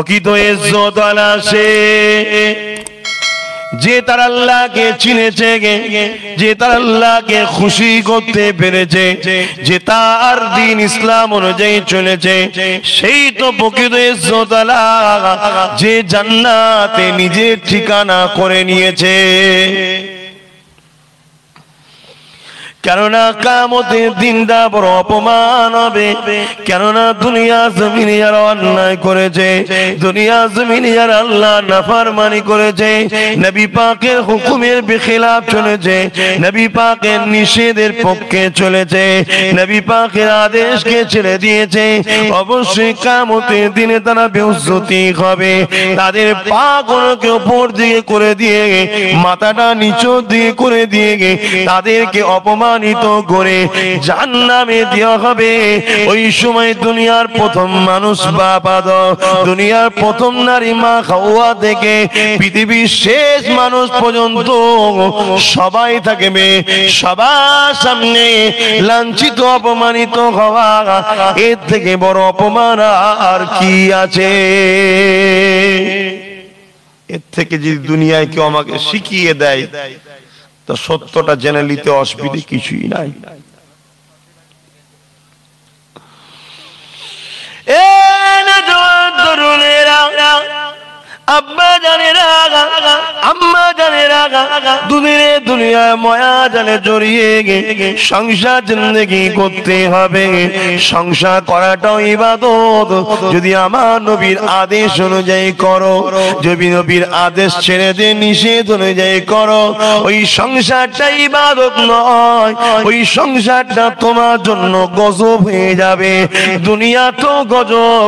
প্রকৃত ইজ্জত ওয়ালা সে যে তার আল্লাহকে চিনেছে, যে তার আল্লাহকে খুশি করতে পেরেছে, যে তার দ্বীন ইসলাম অনুযায়ী চলেছে, সেই তো প্রকৃত ইজ্জত ওয়ালা, যে জান্নাতে নিজের ঠিকানা করে নিয়েছে। কেননা কিয়ামতের দিনটা বড় অপমান হবে। কেননা দুনিয়া জমিনে যারা অন্যায় করেছে, দুনিয়া জমিনে যারা আল্লাহর নাফরমানি করেছে, নবী পাকের হুকুমের বিখিলাফ চলেছে, নবী পাকের নিষেধের পক্ষে চলেছে, নবী পাকের আদেশকে ছেড়ে দিয়েছে, অবশ্যই কিয়ামতের দিনে তারা বেইজ্জতি হবে। তাদের পা গুলোকে উপর দিকে করে দিয়ে, মাথাটা নিচু দিকে করে দিয়ে তাদেরকে অপমান করে জাহান্নামে দেওয়া হবে। ওই সময় দুনিয়ার প্রথম মানুষ বাপ আদম, দুনিয়ার প্রথম নারী মা হাওয়া থেকে পৃথিবীর শেষ মানুষ পর্যন্ত সবাই থাকবে সবার সামনে লাঞ্ছিত অপমানিত হওয়া। এর থেকে বড় অপমান আর কি আছে? এর থেকে যদি দুনিয়ায় কেউ আমাকে শিখিয়ে দেয় তো সত্যটা জেনে নিতে অসুবিধা কিছুই নাই। আব্বা জানেরা, আম্মা জানেরা, দুনিয়ায় মায়া জানে জড়িয়ে সংসার জিন্দেগি করতে হবে। সংসার করাটাও ইবাদত। যদি আমার নবীর আদেশ অনুযায়ী করো, যদি নবীর আদেশ ছেড়ে দিয়ে নিষেধ অনুযায়ী করো, ওই সংসারটা ইবাদত নয়, ওই সংসারটা তোমার জন্য গজব হয়ে যাবে। দুনিয়া তো গজব,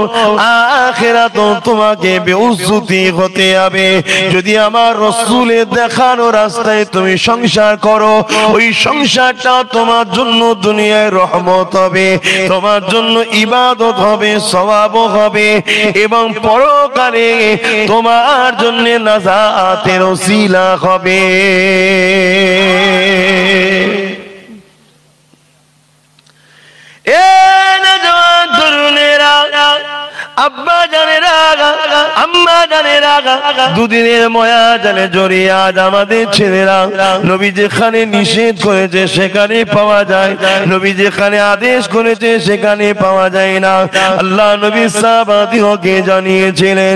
আখিরাত তোমাকে বেউজ্জতি হতে হবে। যদি আমার রাসূলের দেখানো রাস্তায় তুমি সংসার করো, ওই সংসারটা তোমার জন্য দুনিয়ায় রহমত হবে, তোমার জন্য ইবাদত হবে, সওয়াব হবে, এবং পরকালে তোমার জন্য নাজাতের ওসিলা হবে। আব্বা জানেরা, আম্মা জানেরা, দুদিনের ময়া জানে জড়িয়ে আজ আমাদের ছেলেরা নবী যেখানে নিষেধ করেছে সেখানে পাওয়া যায়, নবী যেখানে আদেশ করেছে সেখানে পাওয়া যায় না। আল্লাহ নবী সাহাবাদিকে জানিয়েছিলেন,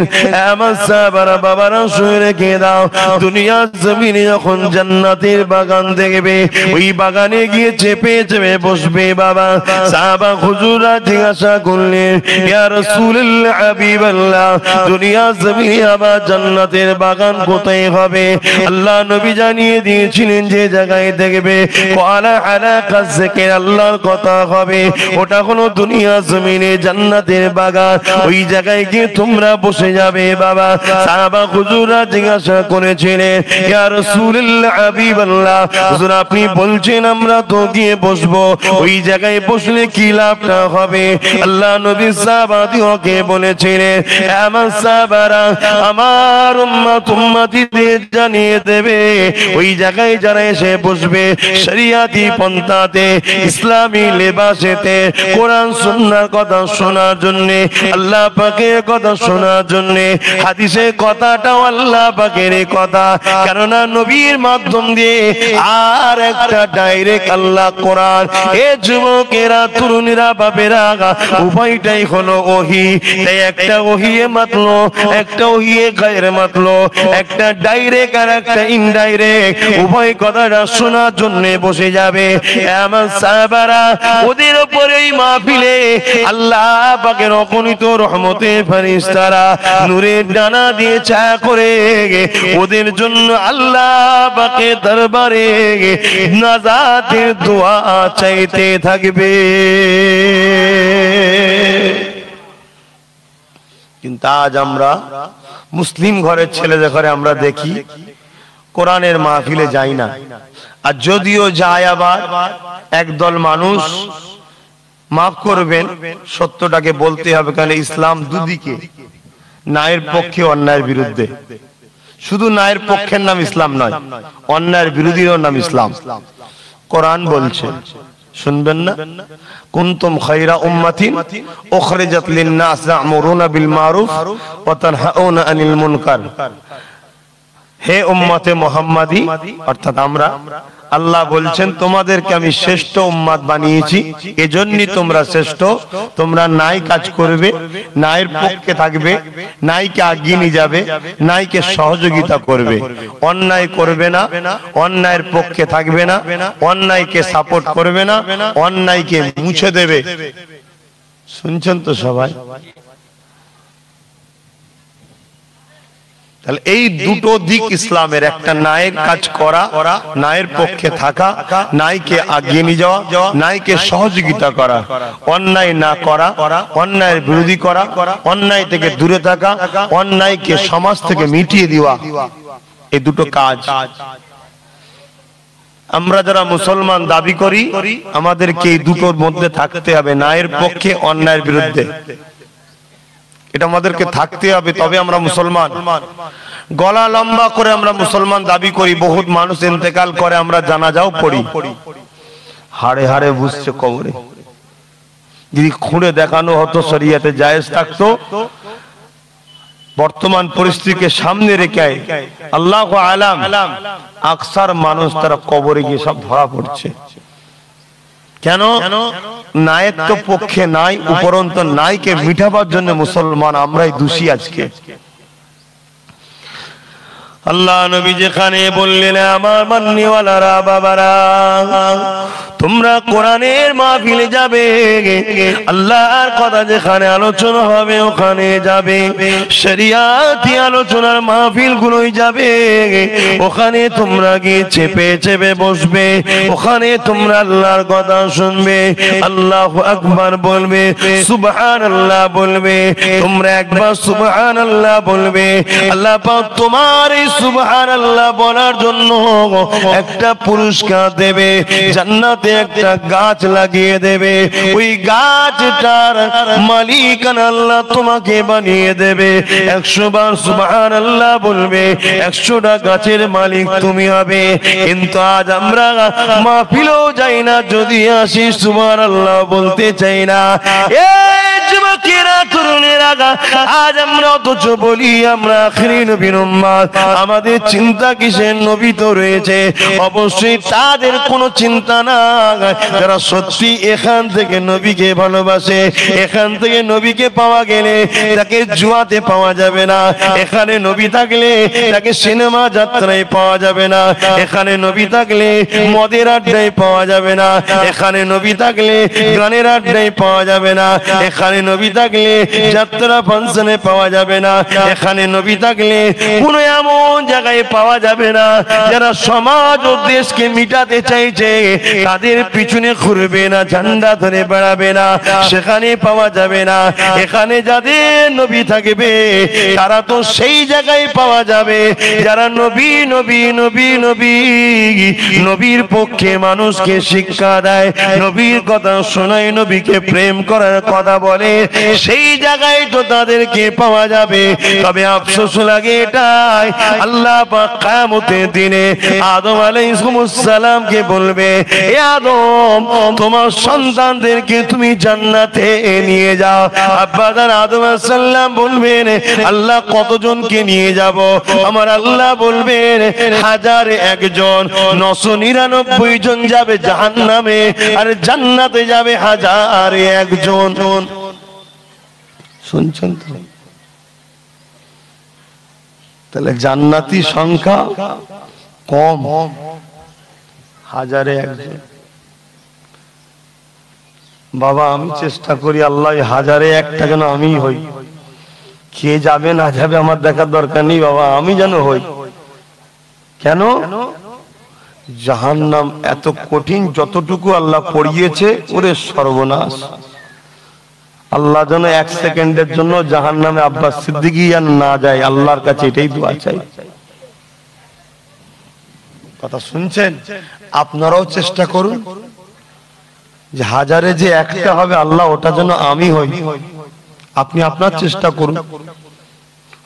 আমার সাহাবারা বাবারা শুনে রেখে দাও, দুনিয়া জমিনে যখন জান্নাতের বাগান দেখবে, ওই বাগানে গিয়ে চেপে চেপে বসবে বাবা। সাহাবা হুজুররা জিজ্ঞাসা করলেন, ইয়া রাসূলুল্লাহ, হাবিবাল্লাহ, দুনিয়া জমিনে আবার জান্নাতের বাগান কোথায় হবে? আল্লাহ নবী জানিয়ে দিয়েছিলেন যে জায়গায় দেখবে ওয়ালা আলাকা যিকির, আল্লাহর কথা হবে, ওটা হলো দুনিয়া জমিনে জান্নাতের বাগান। ওই জায়গায় গিয়ে তোমরা বসে যাবে বাবা। সাহাবা হুজুররা জিজ্ঞাসা করেছিলেন, ইয়া রাসূলুল্লাহ, হাবিবাল্লাহ, হুজুর আপনি বলছেন আমরা তো গিয়ে বসবো, ওই জায়গায় বসলে কি লাভটা হবে? আল্লাহ নবী সাহাবাদিকে বলেছিলেন, আমার সাহাবারা আমার উম্মত উম্মতিদের জানিয়ে দেবে, ওই জায়গায় যারা এসে বসবে শরিয়াতি পন্থাতে, ইসলামী লেবাসেতে, কোরআন সুন্নাহর কথা শোনার জন্য, আল্লাহ পাকের কথা শোনার জন্য, হাদিসের কথাটাও আল্লাহ পাকের কথা, কেননা নবীর মাধ্যম দিয়ে আর একটা ডাইরেক্ট আল্লাহ কোরআন। এ যুবকেরা, তরুণীরা, বাপেরা, উভয়টাই হলো ওহী। তাই একটা ওহিয়ে মাতলো, একটা ওহিয়ে গায়রে মাতলো, একটা ডাইরেক্ট আর একটা ইনডাইরেক্ট, উভয় কথাটা শোনার জন্য বসে যাবে। আমার সাহাবারা ওদের উপরে এই মাহফিলে আল্লাহ পাকের অগণিত রহমতের ফেরেশতারা নূরের ডানা দিয়ে ছায়া করে ওদের জন্য আল্লাহ পাকের দরবারে নাজাতের দোয়া চাইতে থাকবে। কিন্তু আজ আমরা মুসলিম ঘরের ছেলেদের ঘরে আমরা দেখি কোরআনের মাহফিলে যাই না, আর যদিও যায় আবার একদল মানুষ, মাফ করবেন সত্যটাকে বলতে হবে, কারণ ইসলাম দুদিকে, ন্যায়ের পক্ষে অন্যায়ের বিরুদ্ধে। শুধু ন্যায়ের পক্ষের নাম ইসলাম নয়, অন্যায়ের বিরোধীর নাম ইসলাম। কোরআন বলছে শুনবেন না? কুনতুম খায়রা উম্মাতিন উখরিজাত লিন-নাস তা'মুরুনা বিল মারুফ ওয়া তানহাউনা আনিল মুনকার। হে উম্মতে মুহাম্মাদি, অর্থাৎ আমরা, আল্লাহ বলছেন তোমাদেরকে আমি শ্রেষ্ঠ উম্মত বানিয়েছি, এজন্যই তোমরা শ্রেষ্ঠ। তোমরা নাই কাজ করবে, নাইয়ের পক্ষে থাকবে, নাইকে এগিয়ে নিয়ে যাবে, নাইকে সহযোগিতা করবে, অন্যায় করবে না, অন্যায়ের পক্ষে থাকবে না, অন্যায়কে সাপোর্ট করবে না, অন্যায়কে মুছে দেবে। শুনছেন তো সবাই? তাহলে এই দুটো দিক ইসলামের, একটা নায়ের কাজ করা, নায়ের পক্ষে থাকা, নাইকে এগিয়ে নিয়ে যাওয়া, নাইকে সহযোগিতা করা, অন্যায় না করা, অন্যায়ের বিরোধী করা, অন্যায় থেকে দূরে থাকা, অন্যায়কে সমাজ থেকে মিটিয়ে দেওয়া, এই দুটো কাজ। আমরা যারা মুসলমান দাবি করি, আমাদেরকে এই দুটোর মধ্যে থাকতে হবে, নায়ের পক্ষে, অন্যায়ের বিরুদ্ধে। এটা আমাদেরকে থাকতে হবে, তবে আমরা মুসলমান। গলা লম্বা করে আমরা মুসলমান দাবি করি, বহুত মানুষ ইন্তেকাল করে, আমরা জানাজাও পড়ি, হাড়ে হাড়ে বুঝছে কবরে। যদি খুঁড়ে দেখানো হতো, শরিয়াতে জায়েজ থাকতো, বর্তমান পরিস্থিতিকে সামনে রেখে আল্লাহু আলাম আকসার মানুষ তারা কবরে গিয়ে সব ধরা পড়ছে। কেন? নায়ের তো পক্ষে নাই, উপরন্ত নাইকে মিটাবার জন্য মুসলমান আমরাই দোষী আজকে। আল্লাহ নবী যেখানে বললেন, আমার মান্যওয়ালারা, বাবারা, তোমরা কোরআনের মাহফিলে যাবে, আল্লাহর কথা যেখানে আলোচনা হবে ওখানে যাবে, শরিয়াতি আলোচনার মাহফিল গুলোই যাবে, ওখানে তোমরা গিয়ে চেপে চেপে বসবে, ওখানে তোমরা আল্লাহর কথা শুনবে, আল্লাহু আকবার বলবে, সুবহানাল্লাহ বলবে। তোমরা একবার সুবহানাল্লাহ বলবে, আল্লাহ পাক তোমার এই সুবহানাল্লাহ বলার জন্য একটা পুরস্কার দেবে, জান্নাতে একটা গাছ লাগিয়ে দেবে, ওই গাছটার মালিকানা আল্লাহ তোমাকে বানিয়ে দেবে। 100 বার সুবহানাল্লাহ বলবে, 100টা গাছের মালিক তুমি হবে। কিন্তু আজ আমরা মাহফিলেও যাই না, যদি আসি সুবহানাল্লাহ বলতে চাই না। যুবকেরা, তরুণেরা, আজ আমরা অথচ বলি আমরা আখিরি নবীর উম্মত। আমাদের চিন্তা কিসের? নবী তো রয়েছে, অবশ্যই তাদের কোনো চিন্তা না। যারা সত্যি এখান থেকে নবীকে ভালোবাসে, এখান থেকে নবীকে পাওয়া গেলে তাকে জুয়াতে পাওয়া যাবে না, এখানে নবী থাকলে তাকে সিনেমা যাত্রায় পাওয়া যাবে না, এখানে নবী থাকলে মদের আড্ডায় পাওয়া যাবে না, এখানে নবী থাকলে গানের আড্ডায় পাওয়া যাবে না, এখানে নবী থাকলে যাত্রা ফাংশনে পাওয়া যাবে না, এখানে নবী থাকলে কোনো এমন জায়গায় পাওয়া যাবে না। যারা সমাজ ও দেশকে মিটাতে চাইছে তাদের পিছনে ঘুরবে না, ঝান্ডা ধরে বেড়াবে না, সেখানে পাওয়া যাবে না। এখানে যাদের নবী থাকবে তারা তো সেই জায়গায় পাওয়া যাবে যারা নবী নবী নবী নবী নবীর পক্ষে মানুষকে শিক্ষা দেয়, নবীর কথা শোনায়, নবীকে প্রেম করার কথা বলে, সেই জায়গায় তো তাদেরকে পাওয়া যাবে। তবে আফসোস লাগে এটাই, আল্লাহ পাক কিয়ামতের দিনে আদম আলাইহিস সালামকে বলবে, হে আদম, তোমার সন্তানদেরকে তুমি জান্নাতে নিয়ে যাও। আব্বাজান আদম আলাইহিস সালাম বলবেন, আল্লাহ কতজনকে নিয়ে যাব? আমার আল্লাহ বলবেন, 1001 জন, 999 জন যাবে জাহান্নামে, আর জান্নাতে যাবে 1001 জন। শুনছেন তো? তাহলে জান্নাতি সংখ্যা কম, 1001 জন। বাবা আমি চেষ্টা করি আল্লাহ 1001টা যেন আমি হই। কে যাবে না যাবে আমার দেখার দরকার নেই বাবা, আমি যেন হই। কেন? জাহান্নাম এত কঠিন, যতটুকু আল্লাহ পড়িয়েছে, ওরে সর্বনাশ। আল্লাহ যেন 1 সেকেন্ডের জন্য জাহান্নামে আব্বাস সিদ্দিকী যেন না যায়, আল্লাহর কাছে এটাই দোয়া চাই। কথা শুনছেন? আপনারাও চেষ্টা করুন যে 1000-এ যে একটা হবে আল্লাহ ওটা যেন আমি হই। আপনি আপনার চেষ্টা করুন।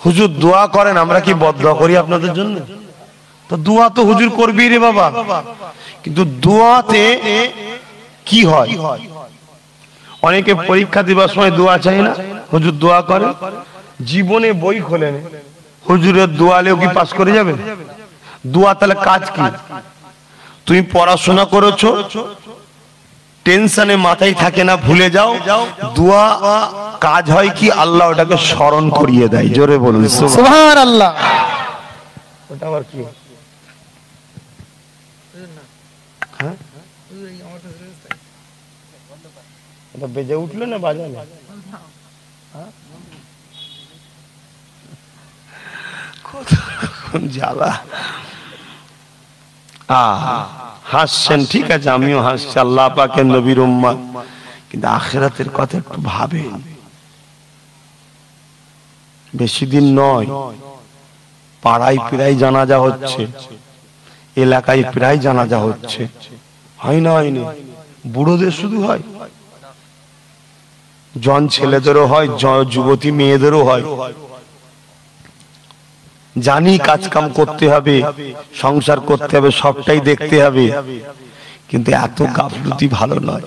হুজুর দোয়া করেন, আমরা কি বদদোয়া করি আপনাদের জন্য? তো দোয়া তো হুজুর করবি রে বাবা, কিন্তু দোয়াতে কি হয়? অনেকে পরীক্ষা দিবার সময় দোয়া চাই না, হুজুর দোয়া করে, জীবনে বই খোলেন, হুজুরের দোয়ালেও কি পাস করে যাবে? দোয়া তাহলে কাজ কি? তুমি পড়াশোনা করেছো, টেনশনে মাথায় থাকে না, ভুলে যাও, দোয়া কাজ হয় কি? আল্লাহ ওটাকে স্মরণ করিয়ে দেয়। জোরে বলুন সুবহানাল্লাহ। ওটা আবার কি? হ্যাঁ, এটা বেজে উঠলো না বাজালো? কোন জ্বালা! হাসছেন, ঠিক আছে, আমিও হাসছি, আল্লাহ পাকের নবীর উম্মত, কিন্তু আখিরাতের কথা একটু ভাবেন। বেশি দিন নয়, পাড়ায় প্রায় জানাজা হচ্ছে, এলাকায় প্রায় জানাজা হচ্ছে, হয় না? হয়নি? বুড়োদের শুধু হয়, জন ছেলেদেরও হয়, যুবতী মেয়েদেরও হয়। জানি কাজ কাম করতে হবে, সংসার করতে হবে, সবটাই দেখতে হবে, কিন্তু এত গাফলতি ভালো নয়।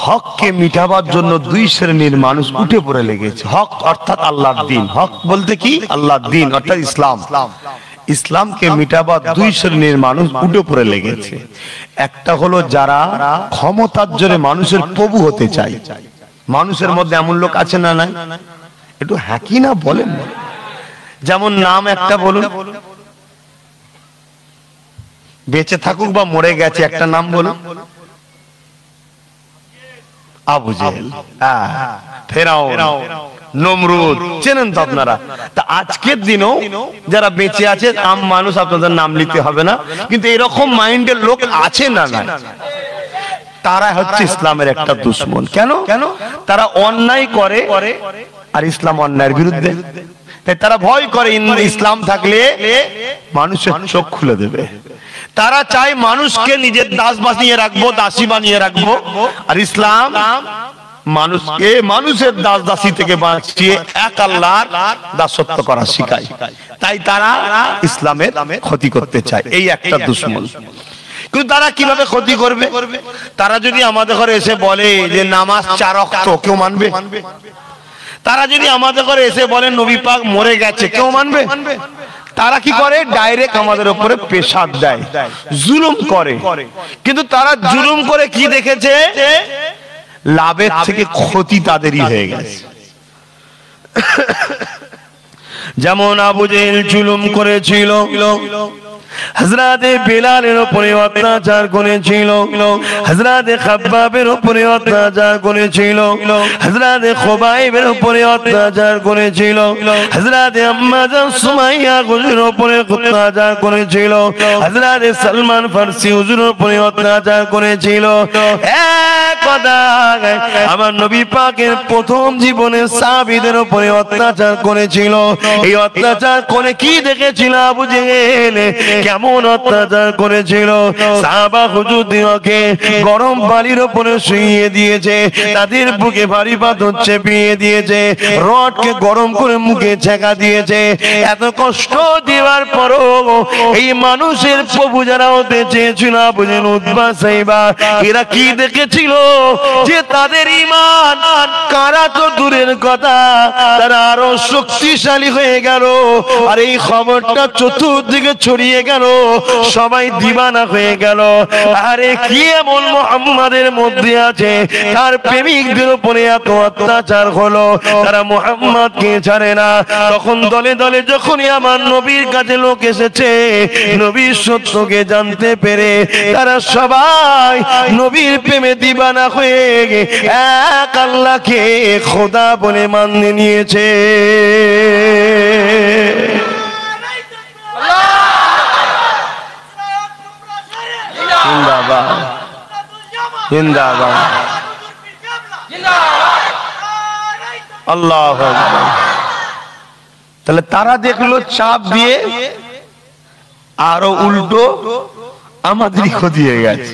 হককে মিটাবার জন্য দুই শ্রেণীর মানুষ উঠে পড়ে লেগেছে। হক অর্থাৎ আল্লাহর দ্বীন। হক বলতে কি? আল্লাহর দ্বীন অর্থাৎ ইসলাম। ইসলামকে মিটাবার দুই শ্রেণীর মানুষ উঠে পড়ে লেগেছে। একটা হলো যারা ক্ষমতার জোরে মানুষের প্রভু হতে চায়। মানুষের মধ্যে এমন লোক আছে না? নাই? একটু হ্যাকি না বলেন। যেমন নাম একটা বলুন, বেঁচে থাকুক বা মরে গেছে, একটা নাম বলুন। আবু জেহেল, ফেরাউন, নমরুদ, চেনেন তো আপনারা? তা আজকের দিনেও যারা বেঁচে আছে, আম মানুষ, আপনাদের নাম লিখতে হবে না, কিন্তু এরকম মাইন্ডের লোক আছে না? নাই? তারা হচ্ছে ইসলামের একটা দুশমন। কেন? তারা অন্যায় করে আর ইসলাম অন্যায়ের বিরুদ্ধে, তাই তারা ভয় করে ইসলাম থাকলে মানুষের চোখ খুলে দেবে। তারা চায় মানুষকে নিজের দাস বানিয়ে রাখবো, দাসী বানিয়ে রাখবো, আর ইসলাম মানুষকে মানুষের দাস দাসী থেকে বাঁচিয়ে এক আল্লাহর দাসত্ব করা শিখায়। তাই তারা ইসলামের ক্ষতি করতে চায়, এই একটা দুশমন। কিন্তু তারা কিভাবে ক্ষতি করবে? তারা যদি আমাদের ঘরে এসে বলে যে নামাজ 4 ওয়াক্ত, কেউ মানবে? তারা যদি আমাদের ঘরে এসে বলে নবী পাক মরে গেছে, কেউ মানবে? তারা কি করে? ডাইরেক্ট আমাদের উপরে পেশাব দেয়, জুলুম করে। কিন্তু তারা জুলুম করে কি দেখেছে? লাভের থেকে ক্ষতি তাদেরই হয়ে গেছে। যেমন আবু জেহেল জুলুম করেছিল, হযরতে বেলালের উপরে অত্যাচার করেছিল, হযরতে খাব্বাবের উপরে অত্যাচার করেছিল, হযরতে খুবাইবের উপরে অত্যাচার করেছিল, হযরতে আম্মা জান সুমাইয়া হুজুরের উপরে অত্যাচার করেছিল, হযরতে সালমান ফারসি হুজুরের উপরে অত্যাচার করেছিল। এক কথা, আমার নবী পাকের প্রথম জীবনে সাহাবীদের উপরে অত্যাচার করেছিল। এই অত্যাচার করে কি দেখেছিল আবু জেহেল? কেমন অত্যাচার করেছিল? সাহাবা হুজুরদেরকে গরম পানির উপরে শুইয়ে দিয়েছে, তাদের বুকে ভারী পাথর চেপিয়ে দিয়েছে, রডকে গরম করে মুখে ছেঁকা দিয়েছে। এত কষ্ট দেওয়ার পরও এই মানুষের প্রভু যারা হতে চেয়েছিল আবু জেহেল, উতবা, সাইবা, এরা কি দেখেছিল? যে তাদের ঈমান কারা তো দূরের কথা, তারা আরো শক্তিশালী হয়ে গেল। আর এই খবরটা চতুর্দিকে ছড়িয়ে গেল, সবাই দিবানা হয়ে গেল। আরে কি এমন মুহাম্মাদের মধ্যে আছে তার প্রেমিকদের উপরে এত অত্যাচার হলো, তারা মুহাম্মাদকে ছাড়ে না। তখন দলে দলে যখনই আমার নবীর কাছে লোক এসেছে, নবীর সত্যকে জানতে পেরে তারা সবাই নবীর প্রেমে দিবানা হয়ে এক আল্লাহকে খোদা বলে মানে নিয়েছে। জিন্দাবাদ, জিন্দাবাদ, আল্লাহু আকবার। তাহলে তারা দেখলো চাপ দিয়ে আরো উল্টো আমাদেরই ক্ষতি হয়ে গেছে।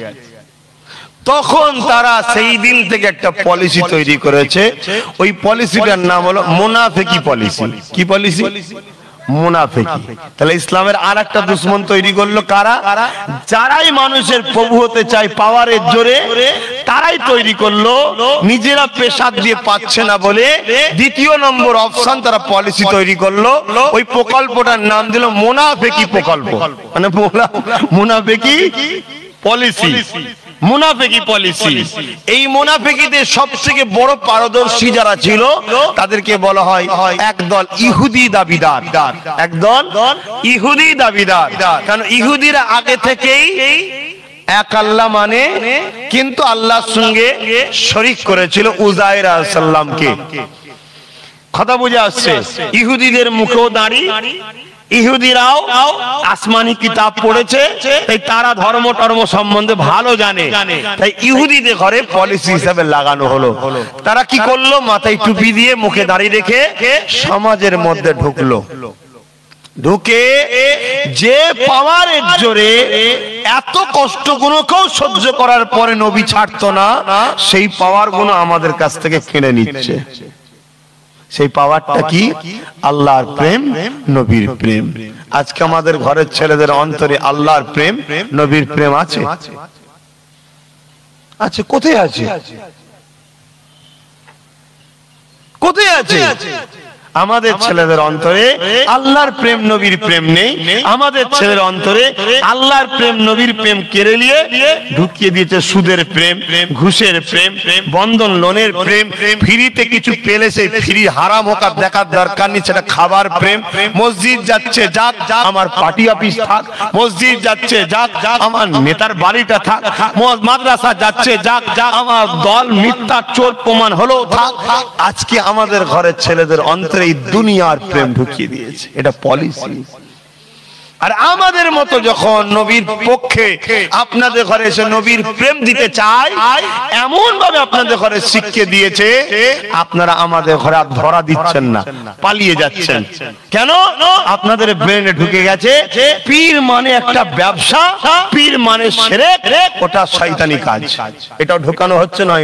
তখন তারা সেই দিন থেকে একটা পলিসি তৈরি করেছে। ওই পলিসিটার নাম হলো মুনাফিকি পলিসি। কি পলিসি? মুনাফিকি। তাহলে ইসলামের আর একটা দুশ্মন তৈরি করলো কারা? যারাই মানুষের প্রভু হতে চায় পাওয়ারের জোরে, তারাই তৈরি করলো নিজেরা পেশাদ দিয়ে পাচ্ছে না বলে দ্বিতীয় নম্বর অপশন তারা পলিসি তৈরি করলো। ওই প্রকল্পটার নাম দিল মুনাফিকি প্রকল্প, মানে মুনাফিকি পলিসি। মুনাফিকি পলিসি। এই মুনাফিকিদের সবথেকে বড় পারদর্শী যারা ছিল তাদেরকে বলা হয় একদল ইহুদি দাবিদার। একদল ইহুদি দাবিদার। কারণ ইহুদিরা আগে থেকেই এক আল্লাহ মানে, কিন্তু আল্লাহর সঙ্গে শরীক করেছিল উজাইর আলাইহিস সালামকে। কথা বুঝে আসছে? ইহুদিদের মুখেও দাঁড়ি, ইহুদিরাও আসমানি কিতাব পড়েছে, তাই তারা ধর্ম টর্ম সম্বন্ধে ভালো জানে। তাই ইহুদিদের ঘরে পলিসি হিসাবে লাগানো হলো। তারা কি করলো? মাথায় টুপি দিয়ে মুখে দাঁড়িয়ে রেখে সমাজের মধ্যে ঢুকলো। ঢুকে যে পাওয়ারের জোরে এত কষ্ট গুলোকেও সহ্য করার পরে নবী ছাড়তো না, সেই পাওয়ার গুলো আমাদের কাছ থেকে কিনে নিচ্ছে। সেই পাওয়ারটা কি? আল্লাহর প্রেম, নবীর প্রেম। আজকে আমাদের ঘরের ছেলেদের অন্তরে আল্লাহর প্রেম, নবীর প্রেম আছে? আছে? কোথায় আছে? কোথায় আছে? আমাদের ছেলেদের অন্তরে আল্লাহর প্রেম, নবীর প্রেম নেই। আমাদের ছেলের অন্তরে আল্লাহর প্রেম, নবীর প্রেম কেড়ে নিয়ে ঢুকিয়ে দিয়েছে সুদের প্রেম, ঘুষের প্রেম, বন্ধন লোনের প্রেম। ফ্রিতে কিছু পেলে সেই ফ্রি হারাম হোক দেখার দরকার নেই, সেটা খাবার প্রেম। মসজিদ যাচ্ছে যাক, আমার পার্টি অফিস থাক। মসজিদ যাচ্ছে যাক, আমার নেতার বাড়িটা থাক। মাদ্রাসা যাচ্ছে যাক, আমার দল মিথ্যা চোর প্রমাণ হলো থাক। আজকে আমাদের ঘরের ছেলেদের অন্তরে এই দুনিয়ার প্রেম ঢুকিয়ে দিয়েছে। এটা পলিসি। আর আমাদের মতো যখন নবীর পক্ষে আপনাদের ঘরে এসে নবীর প্রেম দিতে চায়, এমন ভাবে আপনাদের ঘরে শিক্ষা দিয়েছে, আপনারা আমাদের ঘরে আর ধরা দিচ্ছেন না, পালিয়ে যাচ্ছেন। কেন? আপনাদের ব্রেনে ঢুকে গেছে পীর মানে একটা ব্যবসা, পীর মানে শিরক, ওটা শয়তানি কাজ। এটাও ঢোকানো হচ্ছে না?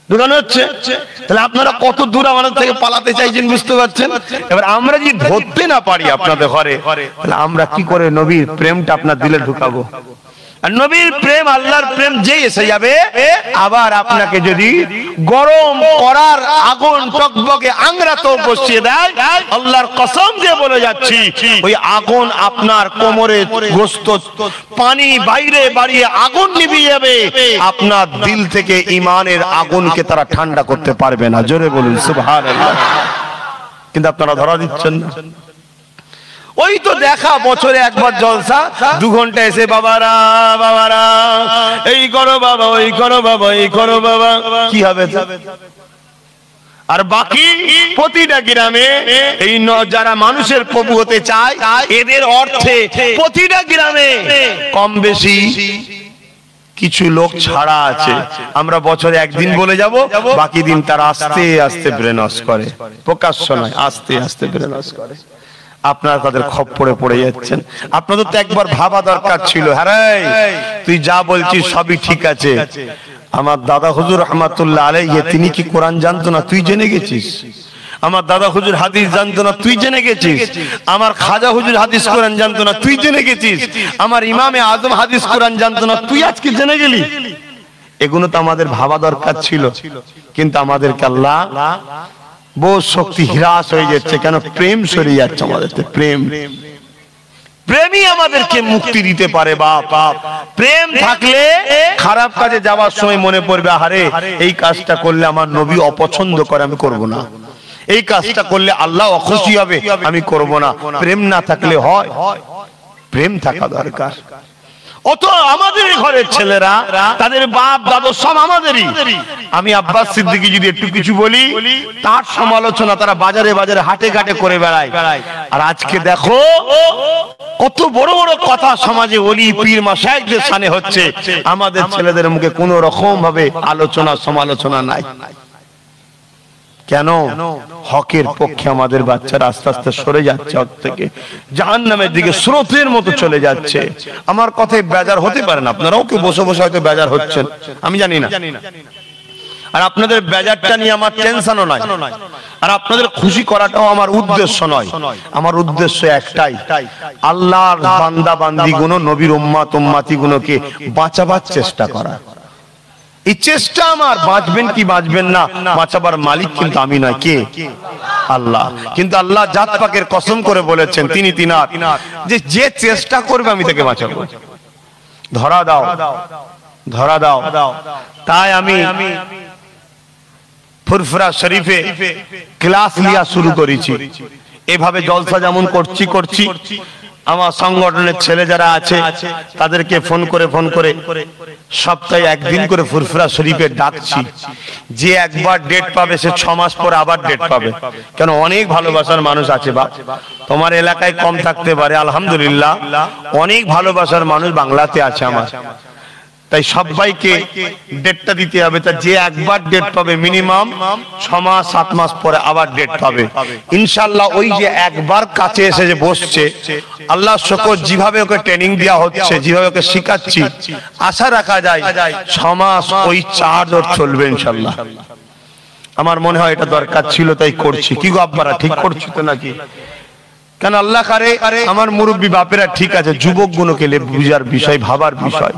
ঢুকানো হচ্ছে। তাহলে আপনারা কত দূর আমাদের থেকে পালাতে চাইছেন বুঝতে পারছেন? এবার আমরা যদি ধরতে না পারি আপনাদের ঘরে, তাহলে আমরা কি করে নবীর প্রেমটা আপনার দিলে ঢুকাবো? আর নবীর প্রেম, আল্লাহর প্রেম যে এসে যাবে, আবার আপনাকে যদি গরম করার আগুন টকবকে আংরাতেও বসিয়ে দেয়, আল্লাহর কসম দিয়ে বলে যাচ্ছি, ওই আগুন আপনার কোমরে গোস্ত পানি বাইরে বাড়িয়ে আগুন নিভিয়ে যাবে। আপনার দিল থেকে ঈমানের আগুনকে তারা ঠান্ডা করতে পারবে না। জোরে বলুন সুবহানাল্লাহ। কিন্তু আপনারা ধরা দিচ্ছেন না। ওই তো দেখা বছরে একবার জলসা, 2 ঘন্টা এসে বাবারা বাবারা এই করো বাবা, ওই করো বাবা, এই করো বাবা, কি হবে? আর বাকি প্রতিটা গ্রামে এই যারা মানুষের প্রভু হতে চায়, এদের অর্থে প্রতিটা গ্রামে কম বেশি কিছু লোক ছাড়া আছে। আমরা বছরে একদিন বলে যাব, বাকি দিন তারা আস্তে আস্তে ব্রেনওয়াশ করে। প্রকাশ্য নয়, আস্তে আস্তে ব্রেনওয়াশ করে। আপনারা তাদের খপ্পরে পড়ে যাচ্ছেন। আপনাদের তো একবার ভাবা দরকার ছিল, হ্যাঁ তুই যা বলছিস সবই ঠিক আছে। আমার দাদা হুজুর রহমাতুল্লাহ আলাইহি, তিনি কি কোরআন জানতো না? তুই জেনে গেছিস। আমার দাদা হুজুর হাদিস জানতো না? তুই জেনে গেছিস। আমার খাজা হুজুর হাদিস কোরআন জানতো না? তুই জেনে গেছিস। আমার ইমামে আজম হাদিস কোরআন জানতো না? তুই আজকে জেনে গেলি। এগুলো তো আমাদের ভাবা দরকার ছিল, কিন্তু আমাদেরকে আল্লাহ বহু শক্তি হ্রাস হয়ে যাচ্ছে। কেন? প্রেম সরিয়ে যাচ্ছে আমাদের। প্রেম, প্রেমই আমাদেরকে মুক্তি দিতে পারে। বাপ, প্রেম থাকলে খারাপ কাজে যাওয়ার সময় মনে পড়বে, আরে এই কাজটা করলে আমার নবী অপছন্দ করে, আমি করব না। এই কাজটা করলে আল্লাহ অখুশি হবে, আমি করব না। প্রেম না থাকলে হয়? প্রেম থাকা দরকার। অত আমাদের ঘরের ছেলেরা, তাদের বাপ দাদু সব আমাদেরই। আমি আব্বাস সিদ্দিকী যদি একটু কিছু বলি, তার সমালোচনা তারা বাজারে বাজারে হাটে ঘাটে করে বেড়ায়। আর আজকে দেখো কত বড় বড় কথা সমাজে ওলি পীর মাশায়েখদের শানে হচ্ছে, আমাদের ছেলেদের মুখে কোনো রকম ভাবে আলোচনা সমালোচনা নাই। কেন? হকের পক্ষে আমাদের বাচ্চারা আস্তে আস্তে সরে যাচ্ছে, হক থেকে জাহান্নামের দিকে স্রোতের মতো চলে যাচ্ছে। আমার কথায় বেজার হতে পারেন আপনারাও, কেউ বসে বসে হয়তো বেজার হচ্ছেন, আমি জানি না। আর আপনাদের বেজারটা নিয়ে আমার টেনশনও নাই, আর আপনাদের খুশি করাটাও আমার উদ্দেশ্য নয়। আমার উদ্দেশ্য একটাই, আল্লাহর বান্দা বান্দিগুলো, নবীর উম্মাত উম্মাতিগুলোকে বাঁচাবার চেষ্টা করা। এই চেষ্টা আমার, বাঁচবেন কি বাঁচবেন না, বাঁচাবার মালিক কিন্তু আমি নয়, কে? আল্লাহ। কিন্তু আল্লাহ জাত পাকের কসম করে বলেছেন, তিনি তিনার, যে চেষ্টা করবে আমি তাকে বাঁচাবো। ধরা দাও, ধরা দাও। তাই আমি ফুরফুরা শরীফে ক্লাস লিয়া শুরু করেছি। এভাবে জলসা যেমন করছি, আমার সংগঠনের ছেলে যারা আছে তাদেরকে ফোন করে সপ্তাহে একদিন করে ফুরফুরা শরীফে ডাকছি। যে একবার ডেট পাবে সে 6 মাস পরে আবার ডেট পাবে। কেন? অনেক ভালোবাসার মানুষ আছে বা তোমার এলাকায় কম থাকতে পারে, আলহামদুলিল্লাহ অনেক ভালোবাসার মানুষ বাংলাতে আছে আমার। তাই সবাইকে ডেটটা দিতে হবে। তা যে একবার ডেট পাবে মিনিমাম 6 মাস 7 মাস পরে আবার ডেট পাবে ইনশাআল্লাহ। ওই যে একবার কাছে এসে যে বসছে, আল্লাহ শুকর, যেভাবে ওকে ট্রেনিং দেওয়া হচ্ছে, যেভাবে ওকে শিখাচ্ছি, আশা রাখা যায় 6 মাস ওই চার্জ ওর চলবে ইনশাআল্লাহ। আমার মনে হয় এটা দরকার ছিল, তাই করছি। কি গো আব্বারা, ঠিক করছি তো নাকি? কেন আল্লাহ কারে আমার মুরব্বী বাপেরা ঠিক আছে, যুবক গুলোকে বুঝার বিষয়, ভাবার বিষয়।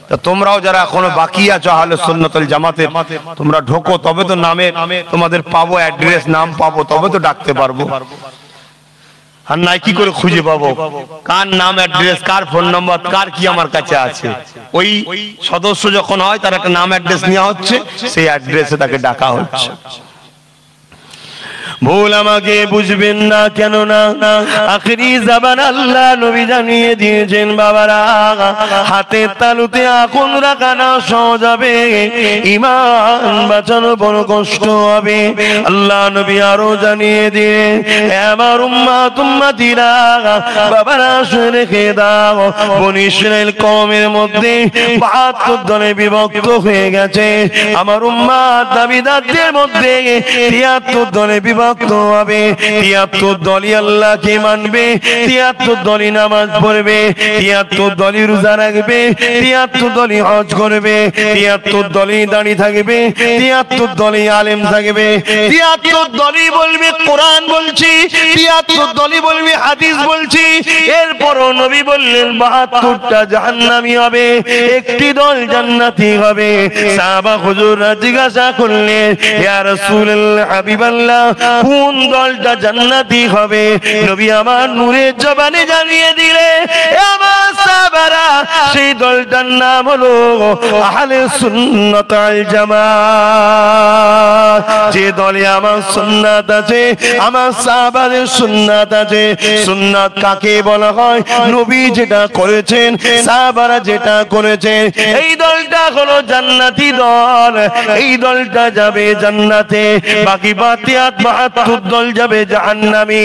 তা তোমরাও যারা এখনো বাকি আছো আহলে সুন্নাত ওয়াল জামাতে, তোমরা ঢোকো, তবে তো নামে তোমাদের পাবো, অ্যাড্রেস নাম পাবো, তবে তো ডাকতে পারবো। আর নাই কি করে খুঁজে পাবো কার নাম, অ্যাড্রেস, কার ফোন নম্বর, কার কি আমার কাছে আছে? ওই সদস্য যখন হয় তার একটা নাম অ্যাড্রেস নেওয়া হচ্ছে, সেই অ্যাড্রেসে তাকে ডাকা হচ্ছে। ভুল আমাকে বুঝবেন না, কেন না আখেরি জাবান আল্লাহ নবী জানিয়ে দিয়েছেন, বাবারা হাতের তালুতে আগুন রাখা না সহজ হবে, ঈমান বাঁচানো বড় কষ্ট হবে। আল্লাহ নবী আরো জানিয়ে দিয়ে, আমার উম্মাত উম্মাতিরা বাবারা শুনে রেখে দাও, বনী ইসরাইল কওমের মধ্যে 72 দলে বিভক্ত হয়ে গেছে। আমার উম্মাত দাবিদারদের মধ্যে 73 দলে বিভক্ত হবে। 73 দলই আল্লাহকে মানবে, 73 দলই নামাজ পড়বে, 73 দলই রোজা রাখবে, 73 দলই হজ করবে, 73 দলই দাঁড়ি থাকবে, 73 দলই আলেম থাকবে, 73 দলই বলবে কোরআন বলছি, 73 দলই বলবে হাদিস বলছি। এরপরও নবী বললেন 72টা জাহান্নামী হবে, একটি দল জান্নাতি হবে। সাহাবা হুজুররা জিজ্ঞাসা করলেন, ইয়া রাসূলুল্লাহ, হাবিবাল্লাহ, কোন দলটা জান্নাতি হবে? নবী আমার নূরের জবানে জানিয়ে দিলে, আমার সাহাবারা, সেই দলটার নাম হলো আহলে সুন্নাত ওয়াল জামাত। যে দলে আমার সুন্নাত আছে, আমার সাহাবাদের সুন্নাত আছে। সুন্নাত কাকে বলা হয়? নবী যেটা করেছেন, সাহাবারা যেটা করেছেন, এই দলটা হলো জান্নাতি দল। এই দলটা যাবে জান্নাতে, বাকি 72 দল যাবে জাহান্নামে।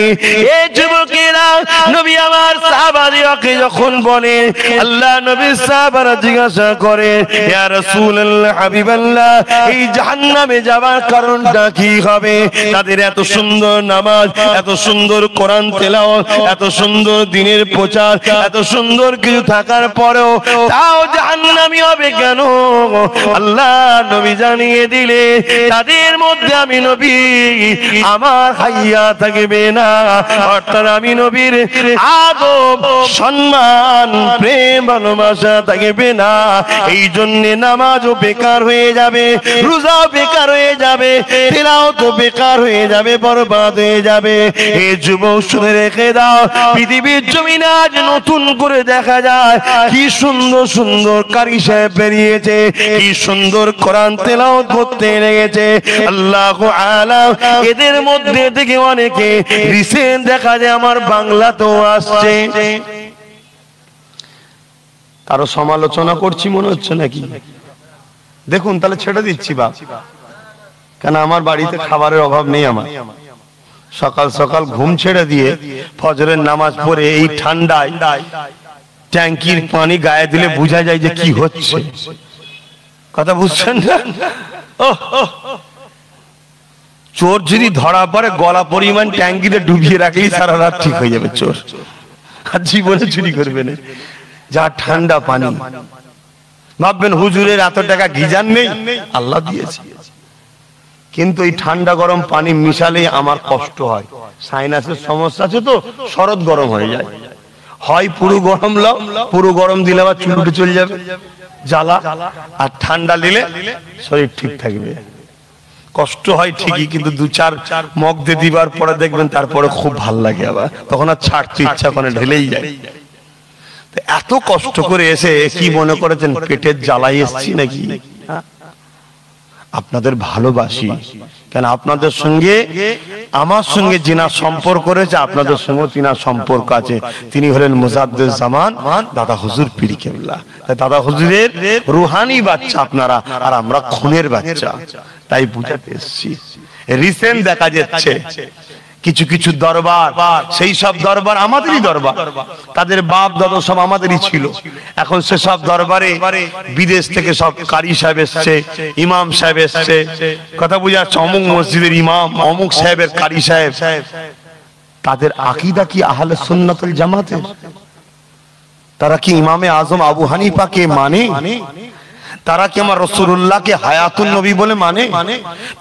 এই যুবকেরা নবী আমার সাহাবাদেরকে যখন বলে, আল্লাহ নবীর সাহাবারা জিজ্ঞাসা করে, ইয়া রাসূলুল্লাহ, হাবিবাল্লাহ, এই জাহান্নামে যাওয়ার কারণটা কি হবে? তাদের এত সুন্দর নামাজ, এত সুন্দর কোরআন তেলাওয়াত, এত সুন্দর দ্বীনের প্রচার, এত সুন্দর কিছু থাকার পরেও তাও জাহান্নামী হবে কেন? আল্লাহ নবী জানিয়ে দিলে, তাদের মধ্যে আমি নবী আমার হাইয়া থাকবে না, অর্থাৎ আমি নবীর আদব, সম্মান, প্রেম, ভালোবাসা থাকবে না। এই জন্য নামাজও বেকার হয়ে যাবে, রোজাও বেকার হয়ে যাবে, তেলাওয়াতও বেকার হয়ে যাবে, বরবাদ হয়ে যাবে। এই যুবক শুনে রেখে দাও, পৃথিবীর জমিনে আজ নতুন করে দেখা যায় কি সুন্দর সুন্দর কারি সাহেব বেরিয়েছে, কি সুন্দর কোরআন তেলাওয়াত করতে লেগেছে। আল্লাহু আ'লাম, এদের মধ্যে থেকে অনেকে রিসেন্ট দেখা যায় আমার বাংলাতেও আসছে। কারো সমালোচনা করছি মনে হচ্ছে নাকি? দেখুন, তাহলে ছেড়ে দিচ্ছি বাপ, কেন আমার বাড়িতে খাবারের অভাব নেই। আমার সকাল সকাল ঘুম ছেড়ে দিয়ে ফজরের নামাজ পড়ে এই ঠান্ডায় ট্যাঙ্কির পানি গায়ে দিলে বোঝা যায় যে কি হচ্ছে। কথা বুঝছেন না? চোর যদি ধরা পড়ে, গলা পরিমাণ ট্যাঙ্কিতে ডুবিয়ে রাখলেই সারা রাত ঠিক হয়ে যাবে চোর, আর জীবনে চুরি করবে না। যা ঠান্ডা পানি, ভাববেন হুজুরের এত টাকা গিজার নেই, আল্লাহ দিয়েছে। কিন্তু এই ঠান্ডা গরম পানি মিশালে আমার কষ্ট হয়, সাইনাসের সমস্যা আছে তো শরৎ গরম হয়ে যায়। হয় পুরো গরম লাও, পুরো গরম দিলে আবার চুল উঠে চলে যাবে জ্বালা, আর ঠান্ডা নিলে শরীর ঠিক থাকবে। কষ্ট হয় ঠিকই, কিন্তু 2-4 মগ দিয়ে দিবার পরে দেখবেন তারপরে খুব ভাল লাগে, আবার তখন আর ছাড়তে ইচ্ছা করে ঢেলেই যায়। এত কষ্ট করে এসে কি মনে করেছেন পেটের জ্বালাই এসছি নাকি? আপনাদের ভালোবাসি, কেন আপনাদের সঙ্গে আমার সঙ্গে যিনা সম্পর্ক রয়েছে আপনাদের সঙ্গে তিনার সম্পর্ক আছে। তিনি হলেন মুজাদ্দিদ জামান দাদা হুজুর পীর কেবলা। দাদা হুজুরের রুহানি বাচ্চা আপনারা, আর আমরা খুনের বাচ্চা, তাই বুঝাতে এসেছি। রিসেন্ট দেখা যাচ্ছে কিছু কিছু দরবার, সেই সব দরবার আমাদেরই দরবার, তাদের বাপ দাদা সব আমাদেরই ছিল। এখন সে সব দরবারে বিদেশ থেকে সব কারি সাহেব এসছে, ইমাম সাহেব এসছে, কথা বুঝাচ্ছে অমুক মসজিদের ইমাম, অমুক সাহেবের কারি সাহেব। তাদের আকীদা কি আহলে সুন্নাত ওয়াল জামাতের? তারা কি ইমামে আজম আবু হানিফাকে মানে? তারা কি আমার রাসূলুল্লাহকে হায়াতুন নবী বলে মানে?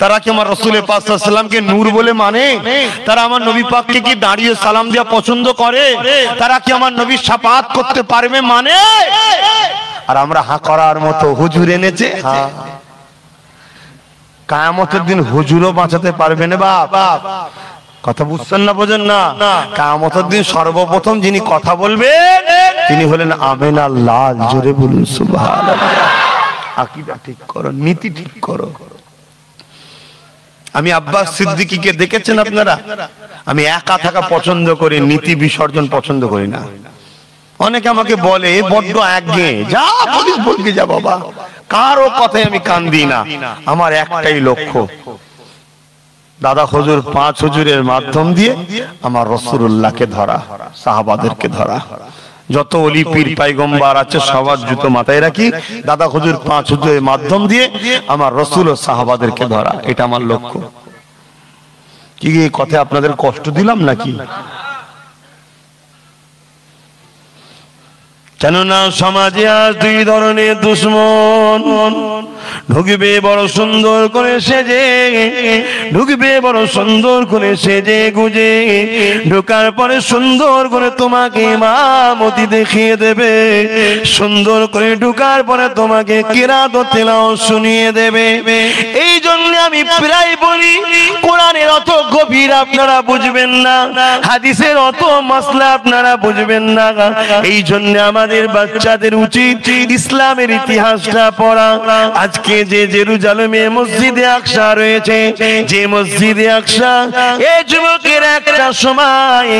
তারা কি আমার রাসূল পাক সাল্লাল্লাহু আলাইহি সাল্লামকে নূর বলে মানে? তারা আমার নবী পাককে কি দাঁড়িয়ে সালাম দেওয়া পছন্দ করে? তারা কি আমার নবীর শাফাআত করতে পারবে মানে? আর আমরা হা করার মতো হুজুর এনেছে, হ্যাঁ কিয়ামতের দিন হুজুরও বাঁচাতে পারবে না বাপ। কথা বুঝছেন না, বোঝেন না? কিয়ামতের দিন সর্বপ্রথম যিনি কথা বলবেন তিনি হলেন আমিনা লাল। জোরে বলুন সুবহানাল্লাহ। আকীদা ঠিক করো, নীতি ঠিক করো। আমি আব্বাস সিদ্দিকীকে দেখেছেন আপনারা? আমি একা থাকা পছন্দ করি, নীতি বিসর্জন পছন্দ করি না। অনেকে আমাকে বলে বড্ড একঘেয়ে, যা বলিস বলকে যা বাবা, কারো কথায় আমি কান দিই না। আমার একটাই লক্ষ্য, দাদা হুজুর 5 হুজুরের মাধ্যম দিয়ে আমার রাসূলুল্লাহকে ধরা, সাহাবাদেরকে ধরা। যত ওলি পীর পয়গম্বর আছে সবার জুতো মাথায় রাখি, দাদা হুজুর 5 হুজুরের মাধ্যম দিয়ে আমার রাসূল ও সাহাবাদেরকে ধরা, এটা আমার লক্ষ্য। কি এই কথা আপনাদের কষ্ট দিলাম নাকি? কেননা সমাজে আজ 2 ধরনের দুশমন। ঢুকবে বড় সুন্দর করে সেজে, ঢুকবে বড় সুন্দর করে সেজে গুজে, ঢোকার পরে সুন্দর করে তোমাকে ইমামতি দেখিয়ে দেবে, সুন্দর করে ঢোকার পরে তোমাকে কিরাত ও তিলাওয়াত শুনিয়ে দেবে। এই জন্য আমি প্রায় বলি কোরআনের অত গভীর আপনারা বুঝবেন না, হাদিসের অত মাসলা আপনারা বুঝবেন না। এই জন্য আমাদের বাচ্চাদের উচিত ইসলামের ইতিহাসটা পড়া। আজকে যে জেরুজালেমে মসজিদে আকসা রয়েছে, যে মসজিদে আকসা এই যুবকের একটা সময়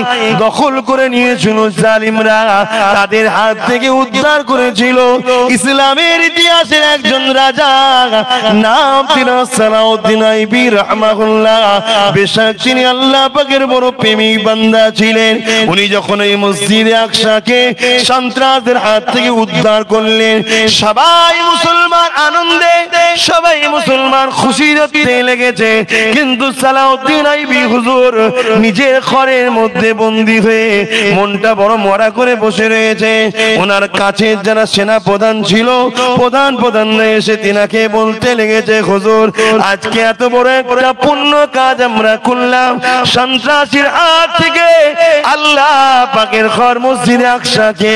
দখল করে নিয়েছিল জালিমরা, তাদের হাত থেকে উদ্ধার করেছিল ইসলামের ইতিহাসের একজন রাজা, নাম তিনি সালাউদ্দিন আইবি রাহমাহুল্লাহ। বেশক তিনি আল্লাহ পাকের বড় প্রেমিক বান্দা ছিলেন। উনি যখন এই মসজিদে আকসাকে সন্ত্রাসদের হাত থেকে উদ্ধার করলেন, সবাই মুসলমান আনন্দে, সবাই মুসলমান খুশিতে লেগেছে। কিন্তু সালাউদ্দিন আইবি হুজুর নিজের ঘরের মধ্যে বন্দী হয়ে মনটা বড় মরা করে বসে রয়েছে। ওনার কাছে যারা সেনা প্রধান ছিল, প্রধান এসে তিনাকে বলতে লেগেছে, হুজুর আজকে এত বড় একটা পুণ্য কাজ আমরা করলাম, সন্ত্রাসীর হাত থেকে আল্লাহ পাকের ঘর মসজিদে আকসাকে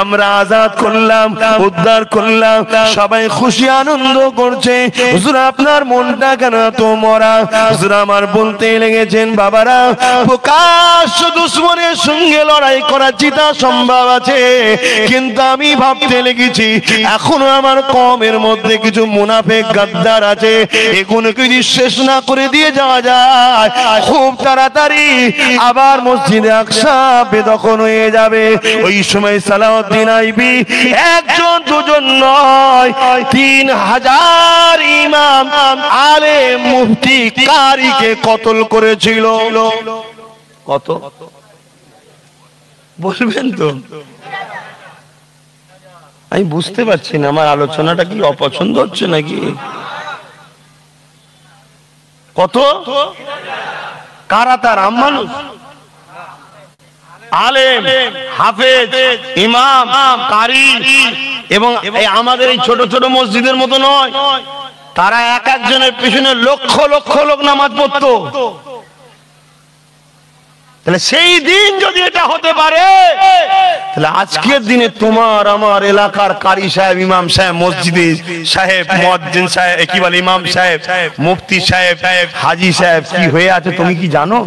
আমরা আজাদ করলাম, উদ্ধার করলাম, সবাই খুশি আনন্দ করছে। হুজুর আপনার মনটা কেন এত মরা? হুজুর আমার বলতে লেগেছেন, বাবারা প্রকাশ্য দুশমনের সঙ্গে লড়াই করা জিতা সম্ভব আছে, কিন্তু আমি ভাবতে লেগেছি এখনো আমার কওমের মধ্যে কিছু মুনাফিক গাদ্দার আছে, এগুলো যদি শেষ না করে দিয়ে যাওয়া যায় খুব তাড়াতাড়ি আবার মসজিদে আকসা বেদখল হয়ে যাবে। ওই সময় সালাউদ্দিন আইবি একজন দুজন নয় 3000 ইমাম আলেম মুফতি কারীকে কতল করেছিল। কত বলবেন তো? আমি বুঝতে পারছি না, আমার আলোচনাটা কি অপছন্দ হচ্ছে নাকি? কত? কারা তার মানুষ? আলেম, হাফেজ, ইমাম, কারি, এবং আমাদের এই ছোট ছোট মসজিদের মতো নয়, তারা এক একজনের পিছনে লক্ষ লক্ষ লোক নামাজ পড়তো। তাহলে সেই দিন যদি এটা হতে পারে, তাহলে আজকের দিনে তোমার আমার এলাকার কারি সাহেব, ইমাম সাহেব, মসজিদে সাহেব, মুয়াজ্জিন সাহেব, কি বলে ইমাম সাহেব, মুফতি সাহেব, হাজি সাহেব কি হয়ে আছে তুমি কি জানো?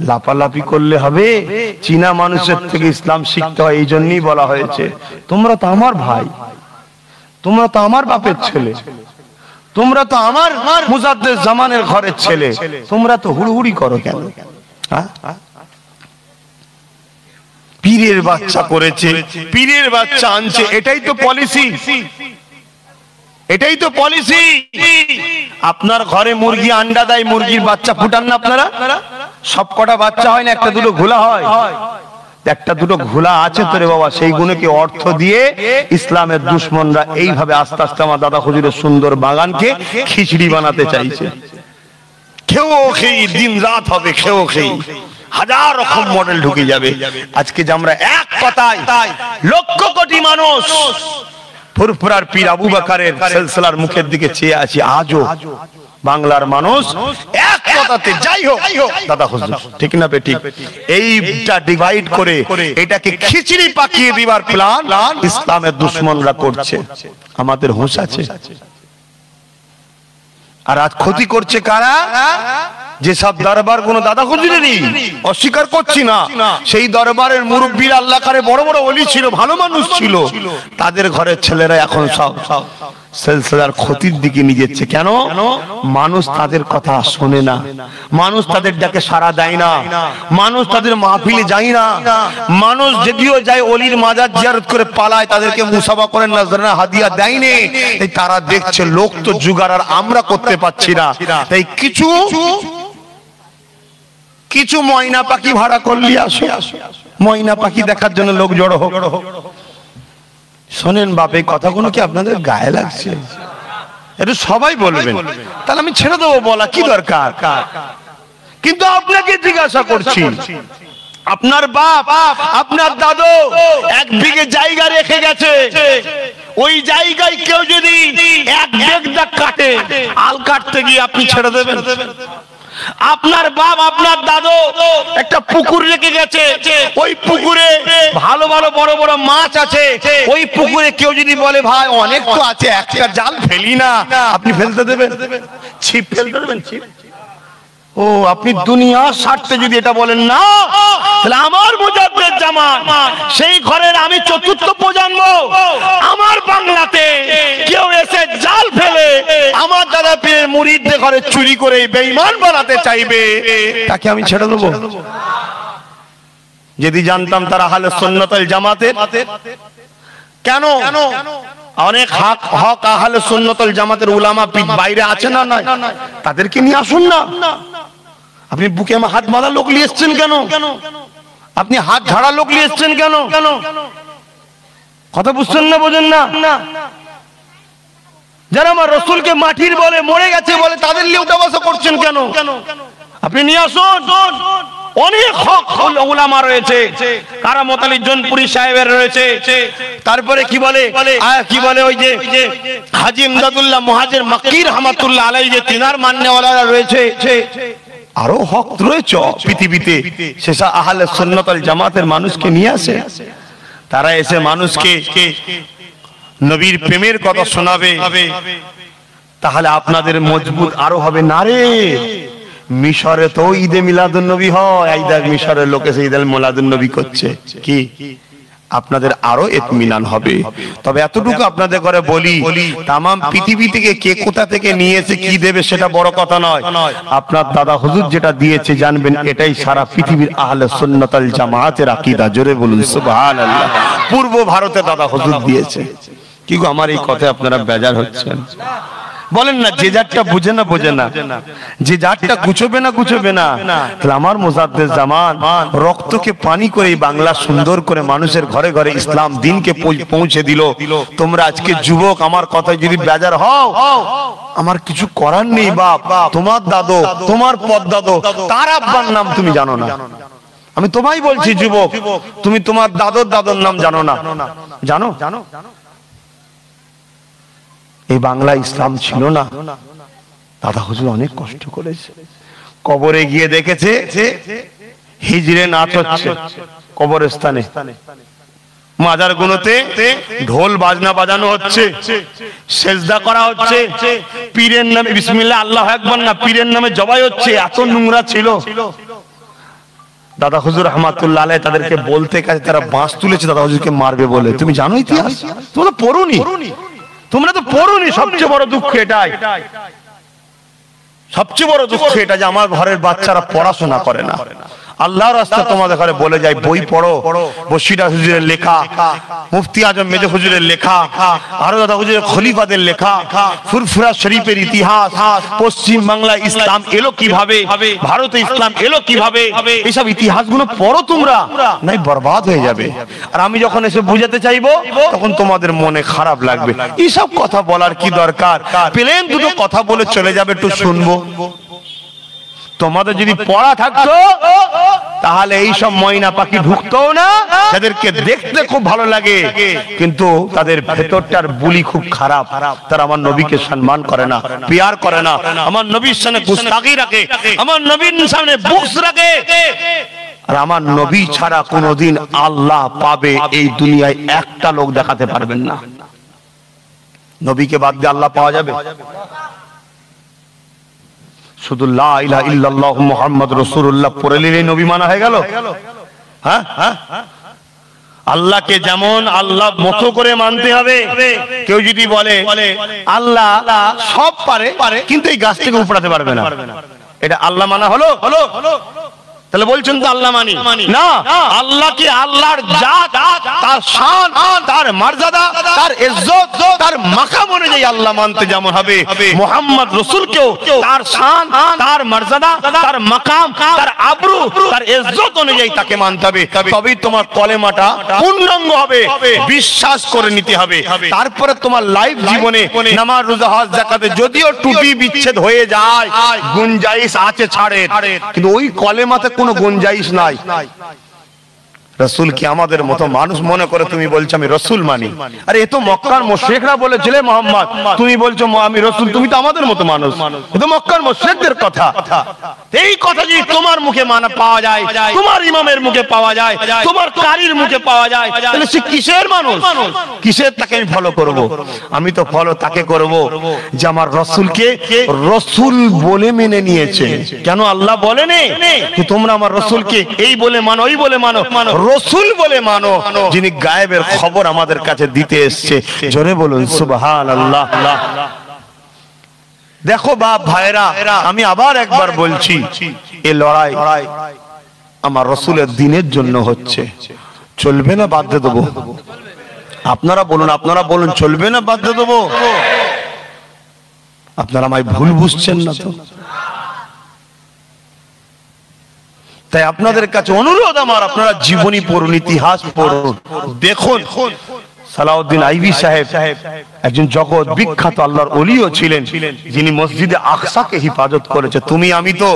লাপালাপি করলে হবে? চীনা মানুষের থেকে ইসলাম শিখতে হয়, এই জন্যই বলা হয়েছে তোমরা তো আমার ভাই, তোমরা তো আমার বাপের ছেলে, তোমরা তো আমার মুজাদ্দেদ জামানের ঘরের ছেলে, তোমরা তো হুড়হুড়ি করো কেন? পীরের বাচ্চা করেছে, পীরের বাচ্চা আনছে, এটাই তো পলিসি, এটাই তো পলিসি। আপনার ঘরে মুরগি আন্ডা দেয়, মুরগির বাচ্চা ফুটান না আপনারা? সব কটা বাচ্চা হয় না, একটা দুটো ঘোলা হয়। একটা দুটো ঘোলা আছে তোরে বাবা, সেই গুণকে অর্থ দিয়ে ইসলামের দুশ্মনরা এইভাবে আস্তে আস্তে আমার দাদা হুজুরের সুন্দর বাগানকে খিচড়ি বানাতে চাইছে। খেও খেয়ে দিন রাত হবে, খেও খেয়ে হাজার রকম মডেল ঢুকে যাবে। আজকে যে আমরা এক কথায় লক্ষ কোটি মানুষ ফুরফুরার পীর আবু বকরের সিলসিলার মুখের দিকে চেয়ে আছি, আজও বাংলার মানুষ এক কথাতে যাই হোক দাদা হুজুর, ঠিক না বে ঠিক, এইটা ডিভাইড করে এটাকে খিচড়ি পাকিয়ে দিবার প্ল্যান ইসলামের দুশমনরা করছে। আমাদের হুঁশ আছে? আর আজ ক্ষতি করছে কারা? যেসব দরবার কোন দাদা হুজুরেরই, অস্বীকার করছি না, সেই দরবারের মুরব্বীরা আল্লাহ করে বড় বড় ওলি ছিল, ভালো মানুষ ছিল, তাদের ঘরের ছেলেরা এখন সব সিলসিলার ক্ষতির দিকে নিয়ে যাচ্ছে। কেন? মানুষ তাদের কথা শোনে না, মানুষ তাদের ডাকে সাড়া দেয় না, মানুষ তাদের মাহফিলে যায় না, মানুষ যদিও যায় ওলির মাজার জিয়ারত করে পালায়, তাদেরকে মুসাফা করে নজরানা হাদিয়া দেয়নি। তাই তারা দেখছে লোক তো জুগার আর আমরা করতে পারছি না, তাই কিছু ময়না পাখি ভাড়া করলি আসো, ময়না পাখি দেখার জন্য লোক জড়ো হোক। শোনেন বাপ, এই কথাগুলো কি আপনাদের গায়ে লাগছে? এটা সবাই বলবেন, তাহলে আমি ছেড়ে দেবো, বলা কি দরকার? কিন্তু আপনাকে জিজ্ঞাসা করছি, আপনার বাপ আপনার দাদু এক বিঘে জায়গা রেখে গেছে, ওই জায়গায় কেউ যদি এক বেগদা কাটে, আল কাটতে গিয়ে আপনি ছেড়ে দেবেন? আপনার বাপ আপনার দাদু একটা পুকুর রেখে গেছে, ওই পুকুরে ভালো ভালো বড় বড় মাছ আছে, ওই পুকুরে কেউ যদি বলে ভাই অনেক তো আছে, একটা জাল ফেলি না, আপনি ফেলতে দেবেন? ছিপ ফেলতে দেবেন? ছিপ? ও, আপনি দুনিয়ার স্বার্থে যদি এটা বলেন না, তাহলে আমার মুজাদ্দেদ জামান সেই ঘরের আমি চতুর্থ প্রজন্ম, আমার বাংলাতে কেউ এসে জাল ফেলে আমার দাদা পীরের মুরিদদের ঘরে চুরি করে বেঈমান বানাতে চাইবে, তাকে আমি ছেড়ে দেবো? যদি জানতাম তারা আহলে সুন্নাত ওয়াল জামাতের, কেন অনেক হক আহলে সুন্নাত ওয়াল জামাতের উলামা বাইরে আছে না? নাই, তাদেরকে নিয়ে আসুন না। আপনি বুকে হাত বাঁধা লোক নিয়ে এসছেন কেন? আপনি হাত ঝাড়া লোক নিয়ে এসছেন কেন? কথা বুঝছেন না, বোঝেন না? যারা আমার রসুলকে মাটির বলে, মরে গেছে বলে, তাদের নিয়ে উঠা বসা করছেন কেন? আপনি নিয়ে আসুন। অনেক হক উলামা রয়েছে, কারামত আলী জনপুরি সাহেবের রয়েছে, তারপরে কি বলে ওই যে হাজী ইমদাদুল্লাহ মুহাজির মাক্কি রাহমাতুল্লাহ আলাইহি, যে তিনার মান্যওয়ালারা রয়েছে, আরো হক রয়েছে পৃথিবীতে, সেসব আহলে সুন্নাত ওয়াল জামাতের মানুষকে নিয়ে আসে, তারা এসে মানুষকে নবীর প্রেমের কথা শোনাবে, তাহলে আপনাদের মজবুত আরো হবে না রে। মিশরে তো ঈদে মিলাদুন নবী হয়, এই দেখ মিশরের লোক এসে ঈদে মিলাদুন নবী করছে, কি আপনাদের আরো ইতমিনান হবে। তবে এতটুকু আপনাদের করে বলি, তামাম পৃথিবী থেকে কে কোথা থেকে নিয়েছে কি দেবে সেটা বড় কথা নয়, আপনার দাদা হুজুর যেটা দিয়েছে জানবেন এটাই সারা পৃথিবীর আহলে সুন্নাত ওয়াল জামাতের আকীদা। জোরে বলুন সুবহানাল্লাহ। পূর্ব ভারতে দাদা হুজুর দিয়েছে। কি গো, আমার এই কথায় আপনারা বেজার হচ্ছেন? বলেন না, যে যারটা বুঝে না বোঝে না, যে যারটা গুছবে না গুছবে না। তাহলে আমার মুজাদ্দেদ জামান রক্তকে পানি করে বাংলা সুন্দর করে মানুষের ঘরে ঘরে ইসলাম দিনকে পৌঁছে দিল। তোমরা আজকে যুবক আমার কথায় যদি বেজার হও, আমার কিছু করার নেই বাপ। তোমার দাদু, তোমার পদ্দাদু, তার আব্বার নাম তুমি জানো না, আমি তোমায় বলছি যুবক, তুমি তোমার দাদুর দাদুর নাম জানো না? জানো? এই বাংলা ইসলাম ছিল না। দাদা হুজুর অনেক কষ্ট করেছে, কবরে গিয়ে দেখেছে হিজড়ে নাচ হচ্ছে কবরস্থানে, মাজার গুলোতে ঢোল বাজনা বাজানো হচ্ছে, সেজদা করা হচ্ছে, পীরের নামে বিসমিল্লাহ আল্লাহু আকবার না, পীরের নামে জবাই হচ্ছে। এত নোংরা ছিল। দাদা হুজুর রহমাতুল্লাহ আলাইহি তাদেরকে বলতে কাছে তারা বাঁশ তুলেছে দাদা হুজুরকে মারবে বলে। তুমি জানো ইতিহাস? তোমরা পড়োনি, তোমরা তো পড়োনি। সবচেয়ে বড় দুঃখ এটাই, সবচেয়ে বড় দুঃখ এটা যে আমার ঘরের বাচ্চারা পড়াশোনা করে না। আল্লাহর রাস্তা তোমাদের ঘরে বলে যাই, বই পড়ো। বশিরা হুজুরের লেখা, মুফতি আজম মেজো হুজুরের লেখা, আরো দাদা হুজুরের খলিফাদের লেখা, ফুরফুরা শরীফের ইতিহাস, পশ্চিম বাংলায় ইসলাম এলো কিভাবে, ভারতে ইসলাম এলো কিভাবে, এইসব ইতিহাসগুলো পড়ো তোমরা, নাই বরবাদ হয়ে যাবে। আর আমি যখন এসে বুঝাতে চাইবো তখন তোমাদের মনে খারাপ লাগবে। এইসব কথা বলার কি দরকার? প্লেন দুটো কথা বলে চলে যাবে, একটু শুনবো। তোমাদের যদি পড়া থাকতো তাহলে এইসব ময়না পাখি ঢুকতো না, যাদেরকে দেখতে খুব ভালো লাগে কিন্তু তাদের ভেতরটার বুলি খুব খারাপ। তারা আমার নবীকে সম্মান করে না, প্যার করে না, আমার নবীর সামনে গুস্তাখি রাখে, আমার নবীর সামনে বুকস রাখে। আর আমার নবী ছাড়া কোনোদিন আল্লাহ পাবে এই দুনিয়ায় একটা লোক দেখাতে পারবেন না। নবীকে বাদ দিয়ে আল্লাহ পাওয়া যাবে? শুধু লা ইলাহা ইল্লাল্লাহ মুহাম্মদ রাসূলুল্লাহ পড়ে নিলেই নবী মানা হয়ে গেল? হ্যাঁ, আল্লাহকে যেমন আল্লাহ মতো করে মানতে হবে। কেউ যদি বলে আল্লাহ সব পারে কিন্তু এই গাছ থেকে উপড়াতে পারবে না, এটা আল্লাহ মানা হলো? তাহলে বলছেন তো আল্লাহ মানি না। আল্লাহকে আল্লাহর জাত, তার শান, তার মর্যাদা, তার ইজ্জত, তার মাকাম অনুযায়ী আল্লাহ মানতে যেমন হবে, মুহাম্মদ রাসূলকেও তার শান, তার মর্যাদা, তার মাকাম, তার আবরু, তার ইজ্জত অনুযায়ী তাকে মানতে হবে। তবেই তোমার কলেমাটা পূর্ণাঙ্গ হবে, বিশ্বাস করে নিতে হবে। তারপরে তোমার লাইফ জীবনে নামাজ, রোজা, হজ, যাকাতে যদিও টুটি বিচ্ছেদ হয়ে যায়, গুঞ্জাইশ আছে ছাড়ে, কিন্তু ওই কলেমাতে কোনো গুঞ্জাইশ নাই। রাসূল কি আমাদের মতো মানুষ মনে করে তুমি বলছো আমি রাসূল মানি? আরে এ তো মক্কার মুশরিকরা বলেছিল মুহাম্মদ, তুমি বলছো আমি রাসূল, তুমি তো আমাদের মতো মানুষ। এ তো মক্কার মুশরিকদের কথা। এই কথা যদি তোমার মুখে মানা পাওয়া যায়, তোমার ইমামের মুখে পাওয়া যায়, তোমার কারীর মুখে পাওয়া যায়, তাহলে সে কিসের মানুষ? কিসের তাকে আমি ফলো করব? আমি তো ফলো তাকে করব যে আমার রাসূলকে রাসূল বলে মেনে নিয়েছে। কেন আল্লাহ বলেনি যে তোমরা আমার রাসূলকে এই বলে মানো, ওই বলে মানো, রাসূল বলে মানো, যিনি গায়েবের খবর আমাদের কাছে দিতে এসেছে। জোরে বলুন সুবহানাল্লাহ। দেখো বাপ ভাইরা, আমি আবার একবার বলছি, এই লড়াই আমার রাসূলের দ্বীনের জন্য হচ্ছে। চলবে না বাধ্য দেবো? আপনারা বলুন, আপনারা বলুন, চলবে না বাধ্য দেবো? আপনারা আমায় ভুল বুঝছেন না তো? তাই আপনাদের কাছে অনুরোধ আমার, আপনারা জীবনী পড়ুন, ইতিহাস পড়ুন, দেখুন। সালাউদ্দিন আইবি সাহেব একজন জগৎ বিখ্যাত আল্লাহর ওলিও ছিলেন, যিনি মসজিদে আকসাকে হিফাজত করেছে। তুমি আমি তো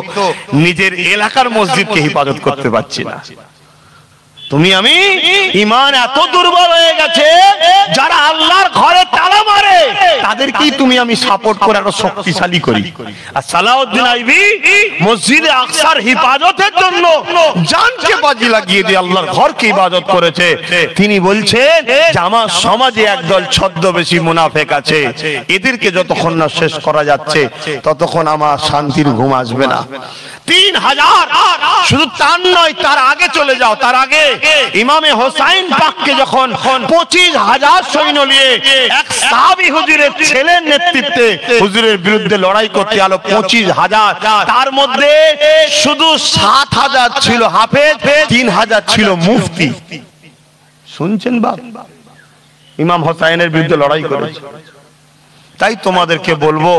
নিজের এলাকার মসজিদকে হিফাজত করতে পারছি না। তুমি আমি ঈমান এত দুর্বল হয়ে গেছে, যারা আল্লাহর ঘরে তালা মারে তাদেরকেই তুমি আমি সাপোর্ট করে আরো শক্তিশালী করি। আর সালাউদ্দিন আইবি মসজিদে আকসার হিফাজতের জন্য জানকে বাজি লাগিয়ে দিয়ে আল্লাহর ঘরকে ইবাদত করেছে। তিনি বলছেন যে আমার সমাজে একদল ছদ্মবেশী মুনাফিক আছে, এদেরকে যতক্ষণ না শেষ করা যাচ্ছে ততক্ষণ আমার শান্তির ঘুম আসবে না। 3000, শুধু তার নয়, তার আগে চলে যাও, তার আগে ইমামে হোসাইন পাককে যখন 25,000 সৈন্য নিয়ে এক সাহাবী হুজুরের ছেলের নেতৃত্বে হুজুরের বিরুদ্ধে লড়াই করতে আলো 25,000, তার মধ্যে শুধু 7,000 ছিল হাফেজ, 3,000 ছিল মুফতি। শুনছেন বাপ? ইমাম হোসাইনের বিরুদ্ধে লড়াই করেছে। তাই তোমাদেরকে বলবো,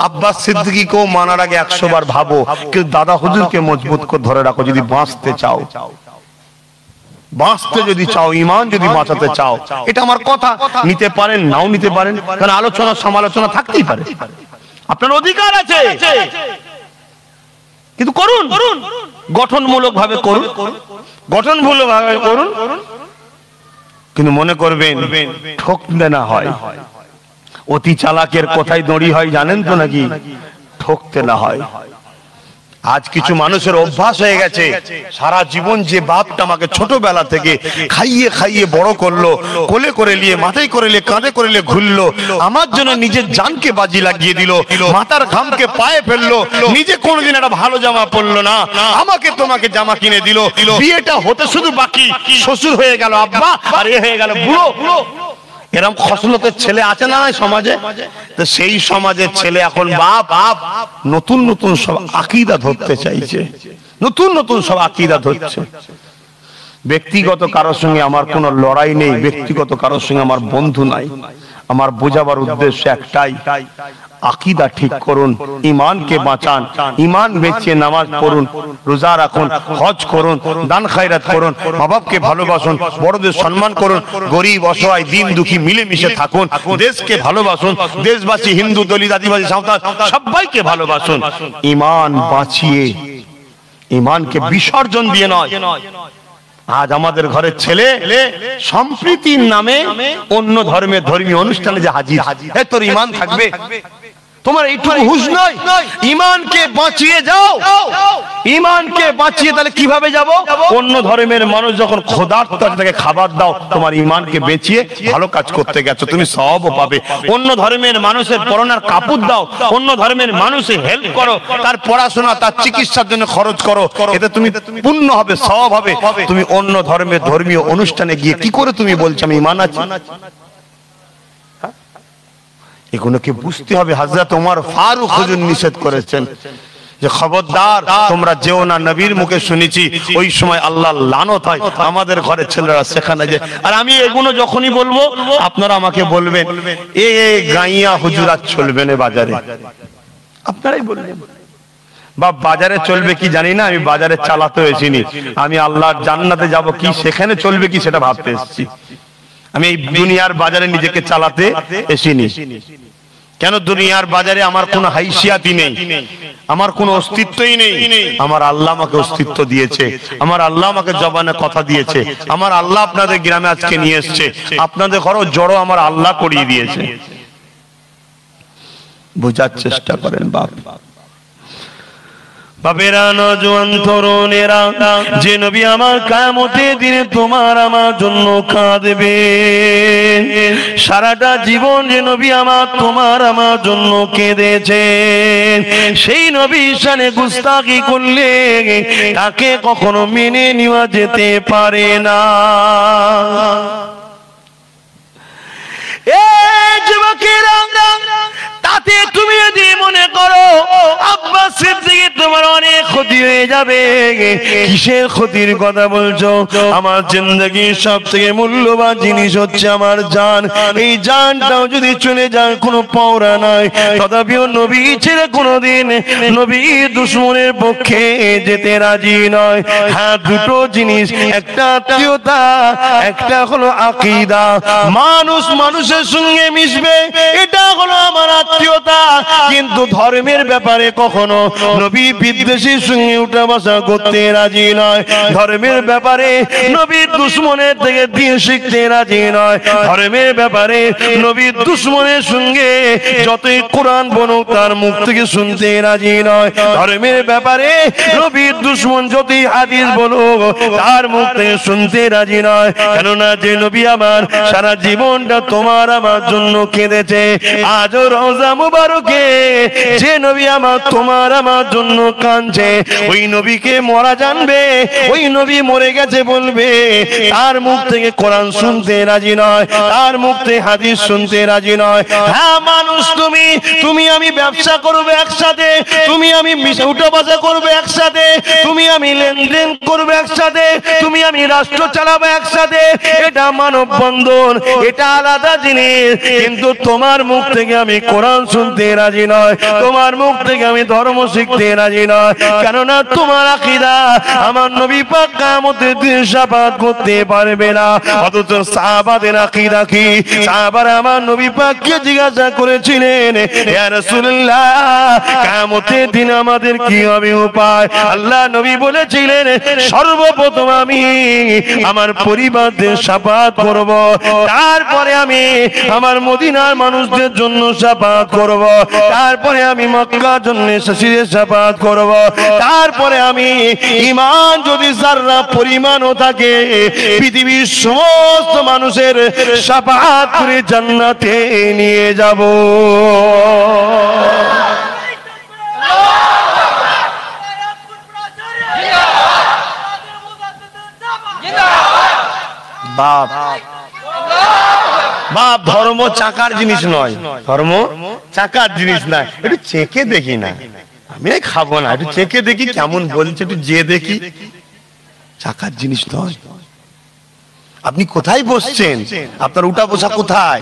আব্বাস সিদ্দিকীকেও মানার আগে 100 বার ভাবো, কিন্তু দাদা হুজুরকে মজবুত করে ধরে রাখো যদি বাঁচতে চাও। বাঁচতে যদি চাও, ঈমান যদি বাঁচাতে চাও, এটা আমার কথা। নিতে পারেন, নাও নিতে পারেন, কারণ আলোচনা সমালোচনা থাকতেই পারে, আপনার অধিকার আছে। কিন্তু করুন, গঠনমূলক ভাবে করুন, গঠনমূলক ভাবে করুন, কিন্তু মনে করবেন ঠকলে না হয়। অতি চালাকের কোথায় দড়ি হয় জানেন তো নাকি? ঠকতে না হয়। আজ কিছু মানুষের অভ্যাস হয়ে গেছে, সারা জীবন যে বাপটা আমাকে ছোটবেলা থেকে খাইয়ে খাইয়ে বড় করলো, কোলে করে নিয়ে মাথায় করে নিয়ে কাঁধে করে নিয়ে ঘুরলো, আমার জন্য নিজের জানকে বাজি লাগিয়ে দিল, মাথার ঘামকে পায়ে ফেললো, নিজে কোনোদিন একটা ভালো জামা পরলো না, আমাকে তোমাকে জামা কিনে দিল, বিয়েটা হতে শুধু বাকি, শ্বশুর হয়ে গেল আব্বা আর এ হয়ে গেল বুড়ো। এরকম খসলতের ছেলে আছে না সমাজে? তো সেই সমাজের ছেলে এখন বাপ নতুন নতুন সব আকীদা ধরতে চাইছে, নতুন নতুন সব আকীদা ধরছে। ব্যক্তিগত কারোর সঙ্গে আমার কোনো লড়াই নেই, ব্যক্তিগত কারোর সঙ্গে আমার বন্ধু নাই। আমার বোঝাবার উদ্দেশ্য একটাই, আকীদা ঠিক করুন, ঈমানকে বাঁচান, ঈমান বেঁচিয়ে নামাজ পড়ুন, রোজা রাখুন, হজ করুন, দান খায়রাত করুন, মা বাপকে ভালোবাসুন, বড়দের সম্মান করুন, গরিব অসহায় দিন দুঃখী মিলেমিশে থাকুন, দেশকে ভালোবাসুন, দেশবাসী হিন্দু দলিত আদিবাসী সাঁওতাল সবাইকে ভালোবাসুন। ঈমান বাঁচিয়ে, ঈমানকে বিসর্জন দিয়ে নয়। আজ আমাদের ঘরের ছেলে সম্প্রীতির নামে অন্য ধর্মের ধর্মীয় অনুষ্ঠানে যে হাজির, তোর ঈমান থাকবে? তোমার এইটুকু হুঁশ নয়? ঈমানকে বাঁচিয়ে যাও, ঈমানকে বাঁচিয়ে তাহলে কিভাবে যাব? অন্য ধর্মের মানুষ যখন ক্ষুধার্ত তাকে খাবার দাও, তোমার ঈমানকে বেঁচিয়ে ভালো কাজ করতে গেছো, তুমি সওয়াবও পাবে। অন্য ধর্মের মানুষের পরনার কাপড় দাও, অন্য ধর্মের মানুষের হেল্প করো, তার পড়াশোনা তার চিকিৎসার জন্য খরচ করো, এতে তুমি পুণ্য হবে, সওয়াব হবে। তুমি অন্য ধর্মের ধর্মীয় অনুষ্ঠানে গিয়ে কি করে তুমি বলছো আমি ঈমান আছে? এগুলোকে বুঝতে হবে। হযরত ওমর ফারুক হুজুর নিষেধ করেছেন যে খবরদার তোমরা যেও না, নবীর মুখে শুনেছি ওই সময় আল্লাহর লানত হয়। আমাদের ঘরের ছেলেরা সেখানে যায়। আর আমি এগুলো যখনই বলবো আপনারা আমাকে বলবেন এ গাইয়া হুজুরাত চলবে না বাজারে, আপনারাই বলবেন। বা বাজারে চলবে কি জানি না, আমি বাজারে চালাতে এসেছি, আমি আল্লাহর জান্নাতে যাব কি সেখানে চলবে কি সেটা ভাবতে এসেছি। আমি এই দুনিয়ার বাজারে নিজেকে চালাতে এসিনি। কেন? দুনিয়ার বাজারে আমার কোনো হাইসিয়াতই নেই, আমার কোনো অস্তিত্বই নেই। আমার আল্লাহ আমাকে অস্তিত্ব দিয়েছে, আমার আল্লাহ আমাকে জবানে কথা দিয়েছে, আমার আল্লাহ আপনাদের গ্রামে আজকে নিয়ে এসছে, আপনাদের ঘরও জড়ো আমার আল্লাহ করিয়ে দিয়েছে। বোঝার চেষ্টা করেন বাপ, বাপেরা, নওজোয়ান তরুণেরা, যে নবী আমার কিয়ামতের দিনে তোমার আমার জন্য কাঁদবে, সারাটা জীবন যে নবী আমার তোমার আমার জন্য কেঁদেছে, সেই নবীর শানে গুস্তাখি করলে তাকে কখনো মেনে নেওয়া যেতে পারে না। এই যুবকেরা, তাতে তুমি যদি মনে করো আব্বাস সিদ্দিক তোমার অনেক ক্ষতি হয়ে যাবে, কিসের ক্ষতির কথা বলছো? আমার জিন্দেগির সবথেকে মূল্যবান জিনিস হচ্ছে আমার জান। এই জানটাও যদি চলে যায় কোনো পাওয়া নাই, তথাপিও নবী ছেড়ে কোনোদিন নবী দুশমনের পক্ষে যেতে রাজি নয়। হ্যাঁ, দুটো জিনিস, একটা আত্মীয়তা, একটা হলো আকীদা। মানুষ মানুষের সঙ্গে মিশবে, এটা হলো আমার আত্মীয়তা, কিন্তু ধর্মের ব্যাপারে কখনো নবী বিদ্বেষীর সঙ্গে উঠা বসা করতে রাজি নয়। ধর্মের ব্যাপারে নবীর দুশমনের থেকে দিন শিখতে রাজি নয়। ধর্মের ব্যাপারে নবীর দুশমনের সঙ্গে যতই কোরআন বলুক তার মুখ থেকে শুনতে রাজি নয়। ধর্মের ব্যাপারে নবীর দুশমন যতই হাদিস বলুক তার মুখ থেকে শুনতে রাজি নয়। কেননা যে নবী আমার সারা জীবনটা তোমার আমার জন্য কেঁদেছে, আজও রওজা মুবারকে যে নবী আমার তোমার আমার জন্য কাঁদছে, ওই নবীকে মরা জানবে, ওই নবী মরে গেছে বলবে, তার মুখ থেকে কোরআন শুনতে রাজি নয়, তার মুখ থেকে হাদিস শুনতে রাজি নয়। হ্যাঁ মানুষ, তুমি আমি ব্যবসা করবে একসাথে, তুমি আমি উঠা বসা করবে একসাথে, তুমি আমি লেনদেন করবে একসাথে, তুমি আমি রাষ্ট্র চালাবো একসাথে, এটা মানব বন্ধন, এটা আলাদা জিনিস। কিন্তু তোমার মুখ থেকে আমি কোরআন শুনতে রাজি নয়, তোমার মুখ থেকে আমি ধর্ম শিখতে রাজি নয়, কেননা তোমার আকীদা আমার নবী পাক কিয়ামতের দিন শাফাআত করতে পারবে না। অথচ সাহাবাদের আকীদা কি? সাহাবারা আমার নবী পাককে জিজ্ঞাসা করেছিলেন, ইয়া রাসূলুল্লাহ কিয়ামতের দিন আমাদের কি হবে উপায়? আল্লাহ নবী বলেছিলেন, সর্বপ্রথম আমি আমার পরিবারদের শাফাআত করব, তারপরে আমি আমার মদিনার মানুষদের জন্য শাফাআত করব, তারপরে আমি মক্কার জন্য শাফাআত করব, তারপরে আমি ঈমান যদি যারা পরিমাণও থাকে পৃথিবীর সমস্ত মানুষের শাফাআত করে জান্নাতে নিয়ে যাব। বাপ বাপ ধর্ম চাকার জিনিস নয়, ধর্ম চাকার জিনিস না। একটু চেকে দেখি না, আমি খাবো না, একটু চেকে দেখি কেমন বলছে, একটু যে দেখি, চাকার জিনিস নয়। আপনি কোথায় বসছেন? আপনার উঠা বসা কোথায়?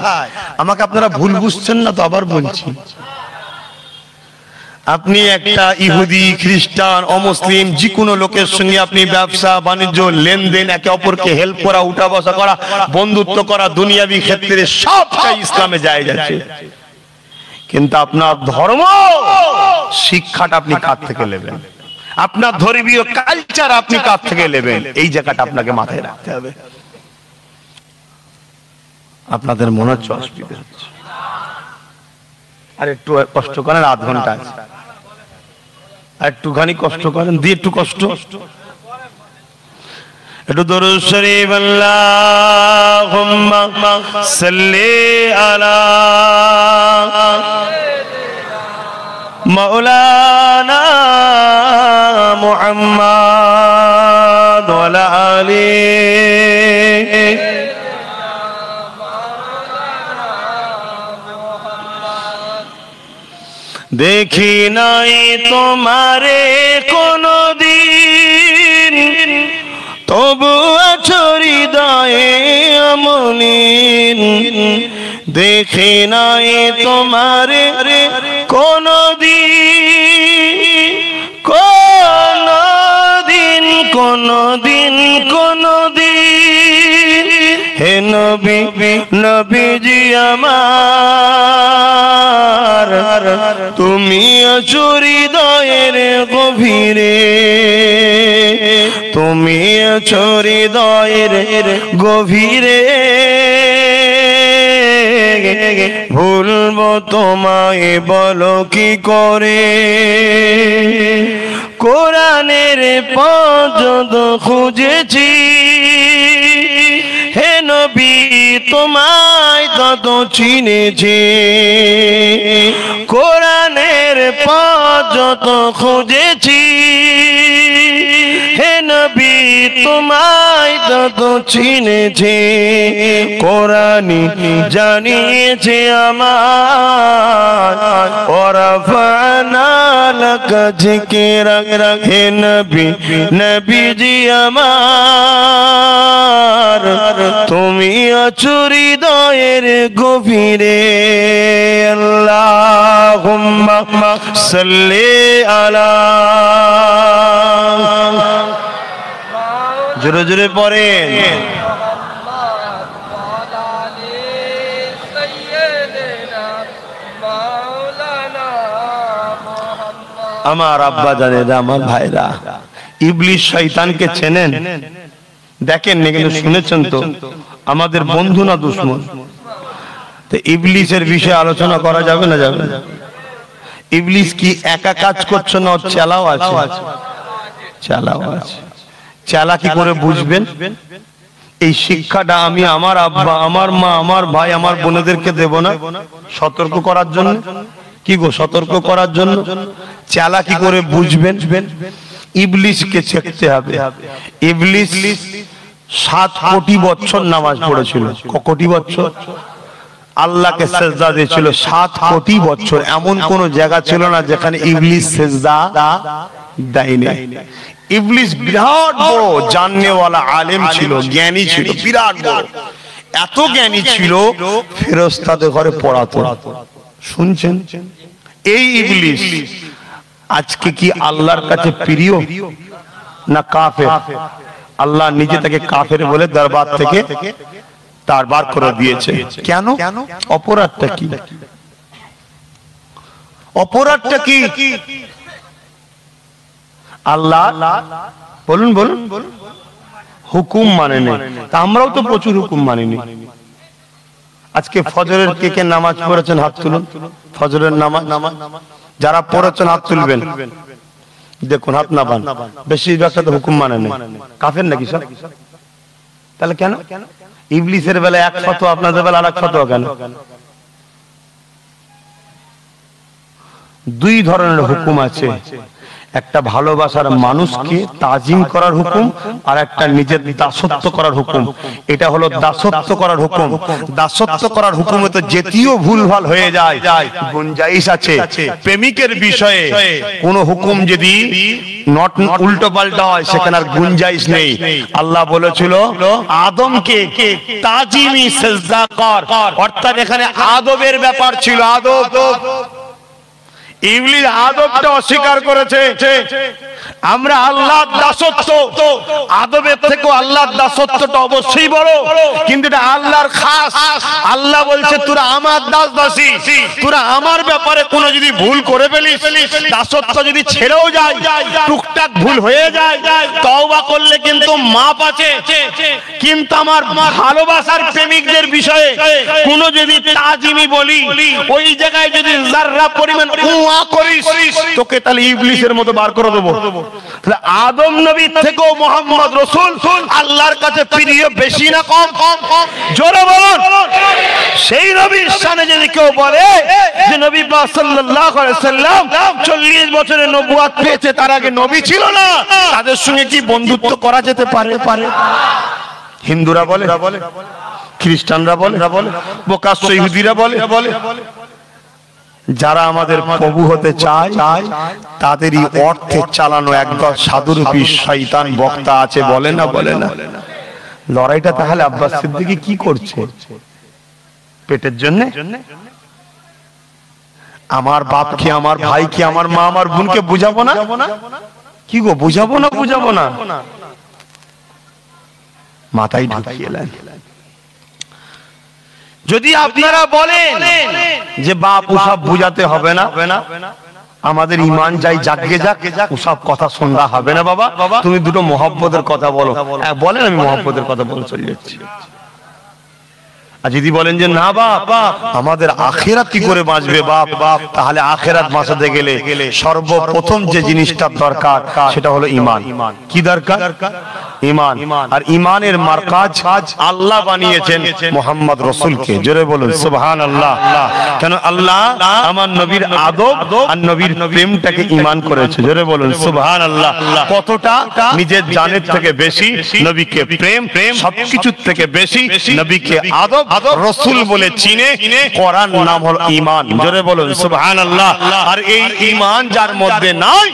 আমাকে আপনারা ভুল বুঝছেন না তো? আবার বলছি, আপনি একটা ইহুদি, খ্রিস্টান, অমুসলিম যে কোনো লোকের সঙ্গে আপনি ব্যবসা বাণিজ্য, লেনদেন, একে অপরকে হেল্প করা, উঠা বসা করা, বন্ধুত্ব করা, দুনিয়াবি ক্ষেত্রে সবটাই ইসলামে জায়েজ আছে। কিন্তু আপনার ধর্ম শিক্ষাটা আপনি কার থেকে নেবেন? আপনার ধর্মীয় কালচার আপনি কার থেকে নেবেন? এই জায়গাটা আপনাকে মাথায় রাখতে হবে। আপনাদের মনে হচ্ছে অসুবিধা হচ্ছে, আর একটু কষ্ট করেন, আধ ঘন্টা আছে, আর একটুখানি কষ্ট করেন, দিয়ে একটু কষ্ট, একটু দরুদ শরীফ আল্লাহুম্মা সাল্লি আলা মাওলানা মুহাম্মাদ ওয়া আলা আলিহি। দেখি নাই তোমারে কোনদিন, তবু আছো হৃদয়ে অমলিন। দেখি নাই তোমারে কোনদিন, কোনদিন, কোনদিন, কোনদিন। হে নবী, নবীজি আমার, তুমি আছো হৃদয়ের গভীরে, তুমি আছো হৃদয়ের গভীরে। ভুলবো তোমায় বলো কি করে? কোরআনের পথ খুঁজেছি, হে নবী তোমায় তত চিনেছি। কোরআনের পথ যত খুঁজেছি, হে নবী তোমায় তত চিনেছি। কোরআনই জানিয়েছে আমার, ওয়ারাফা'না লাকা যিকরাক। হে নবী, নবীজি আমার, তুমি আছো হৃদয়ের গভীরে। আল্লাহুম্মা সাল্লি আলা, জোরে জোরে পড়েন, আমার আব্বা জানেরা, আমার ভাইরা, ইবলিস শয়তানকে চেনেন? দেখেন না কিন্তু শুনেছেন তো? আমাদের বন্ধু না দুশমন? তো ইবলিসের বিষয়ে আলোচনা করা যাবে না? যাবে না। ইবলিস কি একা কাজ করছে না? ওর চালাও আছে, চালাও আছে। চালা কি করে বুঝবেন? এই শিক্ষাটা আমি আমার আব্বা, আমার মা, আমার ভাই, আমার বোনেদেরকে দেব না? সতর্ক করার জন্য। কি গো? সতর্ক করার জন্য। চালা কি করে বুঝবেন? ইবলিসকে চেকতে হবে। ইবলিস 7 কোটি বছর নামাজ পড়েছিল। ক কোটি বছর? আল্লাহকে সেজদা দিয়েছিল 7 কোটি বছর। এমন কোন জায়গা ছিল না যেখানে ইবলিস সেজদা দেয়নি। ইবলিস বিরাট বড় জাননেওয়ালা আলেম ছিল, জ্ঞানী ছিল, বিরাট বড়। এত জ্ঞানী ছিল ফেরেশতাদের ঘরে পড়াতো। শুনছেন? এই ইবলিস আজকে কি আল্লাহর কাছে প্রিয় না কাফের? আল্লাহ নিজে তাকে কাফের বলে দরবার থেকে তার বার করে দিয়েছে। কেন? অপরাধটা কি? অপরাধটা কি? আল্লাহ বলুন বলুন হুকুম মানে নেই। তা আমরাও তো প্রচুর হুকুম মানিনি। আজকে ফজরের কে কে নামাজ পড়েছেন হাত তুলুন। ফজরের নামাজ যারা পড়েছেন হাত তুলবেন। দেখুন হাত না বান, বেশিরভাগটা তো হুকুম মানে নেই। কাফের নাকি সব? তাহলে কেন? ইবলিসের বেলা এক ফতোয়া, আপনাদের বেলা আরেক ফতোয়া কেন? দুই ধরনের হুকুম আছে, একটা ভালোবাসার মানুষকে তাজিম করার হুকুম, আর একটা নিজের দাসত্ব করার হুকুম। এটা হলো দাসত্ব করার হুকুম। দাসত্ব করার হুকুমে তো যেটিও ভুলভাল হয়ে যায়, গুঞ্জাইশ আছে। প্রেমিকের বিষয়ে কোন হুকুম যদি নট উল্টো পাল্টা হয় সেখানে আর গুঞ্জাইশ নেই। আল্লাহ বলেছিল আদমকে তাজিমি সিজদা কর, অর্থাৎ এখানে আদবের ব্যাপার ছিল। আদব, ইবলিস আদবটা অস্বীকার করেছে। আমরা আল্লাহর দাসত্ব, আদবের থেকে আল্লাহর দাসত্বটা অবশ্যই বড়, কিন্তু এটা আল্লাহর খাস। আল্লাহ বলছে তোরা আমার দাস দাসী, তোরা আমার ব্যাপারে কোনো যদি ভুল করে ফেলিস, দাসত্ব যদি ছেড়েও যায়, টুকটাক ভুল হয়ে যায়, তওবা করলে কিন্তু মাপ আছে। কিন্তু আমার ভালোবাসার প্রেমিকদের বিষয়ে কোনো যদি তাজিমি বলি, ওই জায়গায় যদি যাররা পরিমাণ করিস, তোকে তাহলে ইবলিসের মতো বার করে দেবো। তাহলে আদম নবী থেকেও মুহাম্মদ রাসূল আল্লাহর কাছে প্রিয় বেশি না কম? জোরে বলুন। সেই নবীর শানে যদি কেউ বলে যে নবী পাক সাল্লাল্লাহু আলাইহি সাল্লাম 40 বছরের নবুয়ত পেয়েছে, তার আগে নবী ছিল না, তাদের সঙ্গে কি বন্ধুত্ব করা যেতে পারে? হিন্দুরা বলে, খ্রিস্টানরা বলে, বোকা ইহুদিরা বলে। যারা আমাদের প্রভু হতে চায় তাদেরই অর্থে চালানো একদল সাধুরূপী শয়তান বক্তা আছে, বলে না? লড়াইটা তাহলে আব্বাস সিদ্দিকী কি করছে? পেটের জন্য? আমার বাপকে, আমার ভাইকে, আমার মা, আমার বোনকে বুঝাবো না? কি গো, বুঝাবো না? মাথায় ঢুকিয়ে এলেন। যদি আপনারা বলেন যে বাপ ওসব বুঝাতে হবে না, আমাদের ঈমান যাই জাগে যাক, ওসব কথা শোনা হবে না। বাবা তুমি দুটো মহব্বতের কথা বলো। বলেন আমি মহব্বতের কথা বলে চলে যাচ্ছি। আর যদি বলেন যে না বাপ আমাদের আখিরাত কি করে বাঁচবে বাপ, তাহলে আখিরাত বাঁচাতে গেলে সর্বপ্রথম যে জিনিসটার দরকার সেটা হলো ঈমান। কি দরকার? ঈমান। আর ঈমানের মারকাজ আল্লাহ বানিয়েছেন মুহাম্মদ রাসূলকে। জোরে বলুন সুবহানাল্লাহ। কেন? আল্লাহ আমার নবীর আদব আর নবীর প্রেমটাকে ঈমান করেছে। জোরে বলুন সুবহানাল্লাহ। কতটা? নিজের জানের থেকে বেশি নবীকে প্রেম, সবকিছুর থেকে বেশি নবীকে আদব, রাসূল বলে চিনে। কোরআন নাম হলো ঈমান। জোরে বলুন সুবহানাল্লাহ। আর এই ঈমান যার মধ্যে নাই,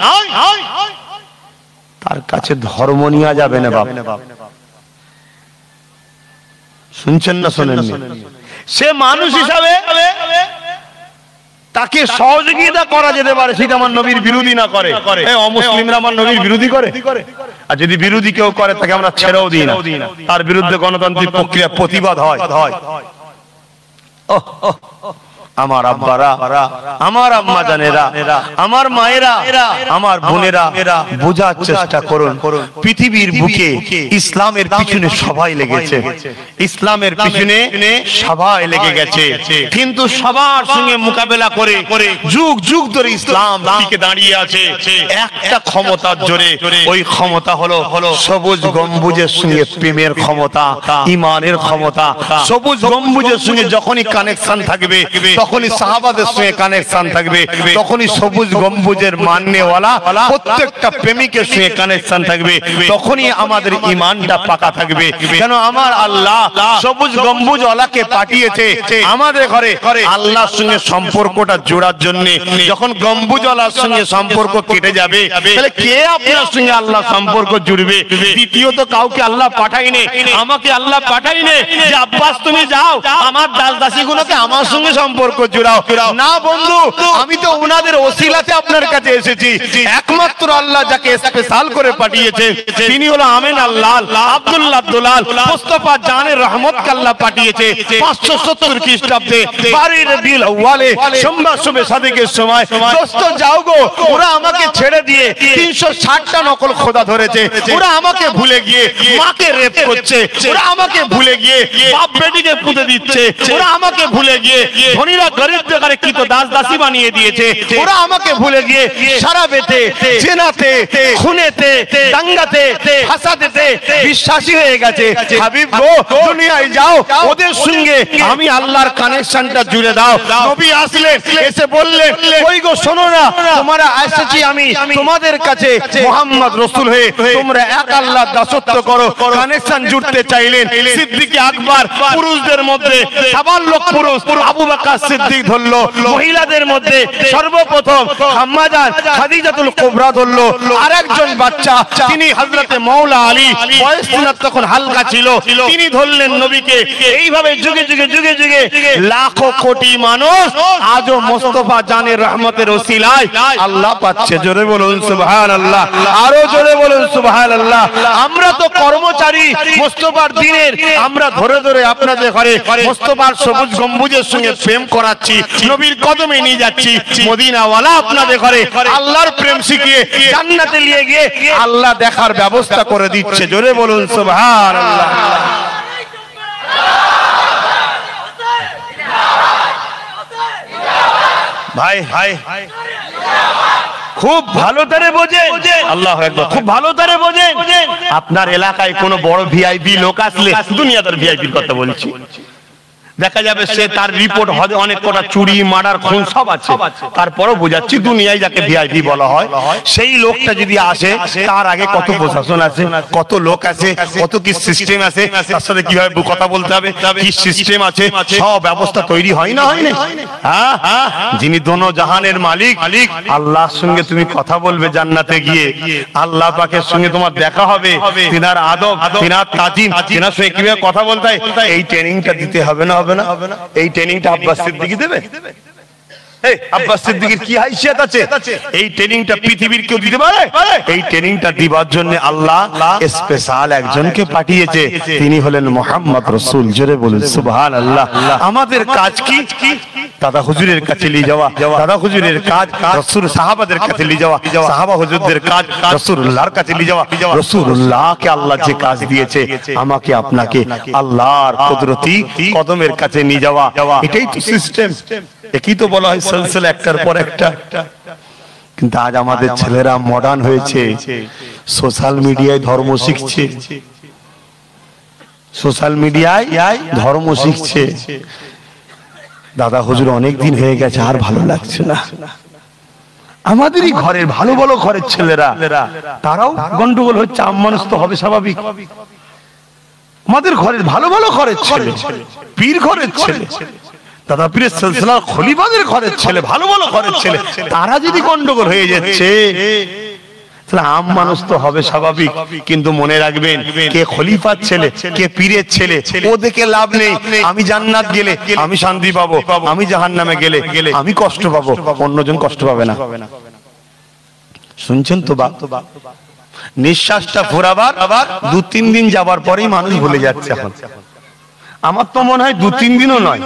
তার কাছে ধর্ম নিয়ে যাবে না বাপ। শুনছেন না শোনেননি? সে মানুষ হিসাবে তাকে সহযোগিতা করা যেতে পারে, সেটা আমার নবীর বিরোধী না করে। অমুসলিমরা আমার নবীর বিরোধী করে, আর যদি বিরোধী কেউ করে তাকে আমরা ছেড়েও দিই না। তার বিরুদ্ধে গণতান্ত্রিক প্রক্রিয়া প্রতিবাদ হয়। আমার আব্বারা, আমার আম্মা জানেরা, আমার মায়েরা, আমার বোনেরা, বোঝার চেষ্টা করুন। পৃথিবীর বুকে ইসলামের পিছনে সবাই লেগেছে, ইসলামের পিছনে সবাই লেগে গেছে, কিন্তু সবার সঙ্গে মোকাবেলা করে যুগ যুগ ধরে ইসলাম টিকে দাঁড়িয়ে আছে একটা ক্ষমতার জোরে। ওই ক্ষমতা হলো সবুজ গম্বুজের সঙ্গে প্রেমের ক্ষমতা, ঈমানের ক্ষমতা। সবুজ গম্বুজের সঙ্গে যখনই কানেকশন থাকবে, তখনই সাহাবাদের সঙ্গে কানেকশন থাকবে, তখনই সবুজ গম্বুজের মাননেওয়ালা প্রত্যেকটা প্রেমিকের সঙ্গে কানেকশন থাকবে, তখনই আমাদের ঈমানটা পাকা থাকবে। কেন? আমার আল্লাহ সবুজ গম্বুজওয়ালাকে পাঠিয়েছে আমাদের ঘরে আল্লাহর সঙ্গে সম্পর্কটা জোড়ার জন্য। যখন গম্বুজওয়ালার সঙ্গে সম্পর্ক কেটে যাবে, তাহলে কে আপনার সঙ্গে আল্লাহ সম্পর্ক জুড়বে? দ্বিতীয়ত কাউকে আল্লাহ পাঠাইনি, আমাকে আল্লাহ পাঠাইনি যে আব্বাস তুমি যাও আমার দাস দাসীগুলোকে আমার সঙ্গে সম্পর্ক সম্পর্ক জুড়াও। না বন্ধু, আমি তো ওনাদের ওসিলাতে আপনার কাছে এসেছি। একমাত্র আল্লাহ যাকে স্পেশাল করে পাঠিয়েছে তিনি হলো আমিন আল্লাহ আব্দুল্লাহ দুলাল মুস্তাফা জানের রহমত আল্লাহ পাঠিয়েছে 570 খ্রিস্টাব্দে 12 রবিউল আউয়ালে সোমবার শুভে সাদিকের সময়। দোস্ত যাও গো, ওরা আমাকে ছেড়ে দিয়ে 360টা নকল খোদা ধরেছে। ওরা আমাকে ভুলে গিয়ে মাকে রেপ করছে। ওরা আমাকে ভুলে গিয়ে বাপ বেটিকে পুঁতে দিচ্ছে। ওরা আমাকে ভুলে গিয়ে ধনীরা গরিবদের ঘরে কি তো দাস দাসী বানিয়ে দিয়েছে। ওরা আমাকে ভুলে গিয়ে সারা বেতে জেনাতে খুনেতে দাঙ্গাতে ফাসাদেতে বিশ্বাসী হয়ে গেছে। হাবিব গো, দুনিয়ায় যাও, ওদের সঙ্গে আমি আল্লাহর কানেকশনটা জুড়ে দাও। নবী আসলেন, এসে বললেন ওই গো শোনো না, তোমরা এসেছি আমি তোমাদের কাছে মুহাম্মদ রাসূল হয়ে, তোমরা এক আল্লাহর দাসত্ব করো। কানেকশন জুড়তে চাইলেন। সিদ্দিক আকবর পুরুষদের মধ্যে সাবাল্লক পুরুষ আবু বকর সিদ্দিক ধরলো। মহিলাদের মধ্যে সর্বপ্রথম আম্মাজান খাদিজাতুল কুবরা ধরলো। আরেকজন বাচ্চা তিনি হযরতে মাওলা আলী, বয়স তখন হালকা ছিল, তিনি ধরলেন নবীকে। এইভাবে যুগে যুগে যুগে যুগে লাখো কোটি মানুষ আজও মুস্তাফা জানের রহমতের ওসিলায় আল্লাহ পাচ্ছে। জোরে বলুন সুবহানাল্লাহ, আরো জোরে বলুন সুবহানাল্লাহ। আমরা তো কর্মচারী মুস্তাফার দিনের, আমরা ধরে ধরে আপনাদের ঘরে মুস্তাফার সবুজ গম্বুজের সঙ্গে প্রেম করাচ্ছি, নবীর কদমে নিয়ে যাচ্ছি। মদিনাওয়ালা আপনাদের ঘরে আল্লাহর প্রেম শিখিয়ে জান্নাতে নিয়ে গিয়ে আল্লাহ দেখার ব্যবস্থা করে দিচ্ছে। জোরে বলুন সুবহানাল্লাহ। ভাই ভাই খুব ভালো তারে বোঝে, আল্লাহু আকবার, খুব ভালো তারে বোঝে। আপনার এলাকায় কোনো বড় ভিআইপি লোক আসলে, দুনিয়াদার ভিআইপির কথা বলছি, দেখা যাবে সে তার রিপোর্ট হবে অনেক কটা চুরি মার্ডার খুন সব আছে, তারপরও বোঝাচ্ছি দুনিয়ায় যাকে ভিআইপি বলা হয়, সেই লোকটা যদি আসে তার আগে কত প্রশাসন আছে, কত লোক আছে, কত কি সিস্টেম আছে, তার সাথে কিভাবে কথা বলতে হবে, কি সিস্টেম আছে, সব ব্যবস্থা তৈরি হয় না, হয় না? হ্যাঁ হ্যাঁ, যিনি দোনো জাহানের মালিক আল্লাহর সঙ্গে তুমি কথা বলবে জান্নাতে গিয়ে, আল্লাহ পাকের সঙ্গে তোমার দেখা হবে, তিনার আদব, তিনার তাজিম, তিনার সঙ্গে কিভাবে কথা বলতে হয়, এই ট্রেনিংটা দিতে হবে না? হবে না? এই ট্রেনিংটা আব্বাস সিদ্দিকী দেবে? আব্বাস সিদ্দিকীর কি হাইসিয়ত আছে? এই ট্রেনিংটা পৃথিবীর কেউ দিতে পারে? এই ট্রেনিংটা দিবার জন্য আল্লাহ স্পেশাল একজনকে পাঠিয়েছে, তিনি হলেন মুহাম্মদ রাসূল। জোরে বলুন সুবহানাল্লাহ। আমাদের কাজ কি? দাদা হুজুরের কাছে নিয়ে যাওয়া, দাদা হুজুরের কাজ রাসূল সাহাবাদের কাছে নিয়ে যাওয়া, সাহাবা হুজুরদের কাজ রাসূলুল্লাহর কাছে নিয়ে যাওয়া। রাসূলুল্লাহকে আল্লাহ যে কাজ দিয়েছে আমাকে আপনাকে আল্লাহর কুদরতি কদমের কাছে নিয়ে যাওয়া, এটাই তো সিস্টেম, একই তো বলা হয় সিলসিলা একটার পর একটা। কিন্তু আজ আমাদের ছেলেরা মডার্ন হয়েছে, সোশ্যাল মিডিয়ায় ধর্ম শিখছে, সোশ্যাল মিডিয়ায় ধর্ম শিখছে। দাদা হুজুর অনেক দিন হয়ে গেছে, আর ভালো লাগছে না। আমাদেরই ঘরের ভালো ভালো ঘরের ছেলেরা, তারাও গন্ডগোল হচ্ছে, মানুষ তো হবে স্বাভাবিক। আমাদের ঘরের ভালো ভালো ঘরের ছেলে, পীর ঘরের ছেলে, দাদা পীরের সিলসিলার খলিফাদের ঘরের ছেলে, ভালো ভালো ঘরের ছেলে, তারা যদি গন্ডগোল হয়ে যাচ্ছে, তাহলে আম মানুষ তো হবে স্বাভাবিক। কিন্তু মনে রাখবেন, কে খলিফার ছেলে, কে পীরের ছেলে, ও দেখে লাভ নেই। আমি জান্নাত গেলে আমি শান্তি পাবো, আমি জাহান্নামে গেলে আমি কষ্ট পাবো, অন্যজন কষ্ট পাবে না। শুনছেন তো বাপ? নিঃশ্বাসটা ফুরাবার 2-3 দিন যাবার পরেই মানুষ ভুলে যাচ্ছে। এখন আমার তো মনে হয় 2-3 দিনও নয়,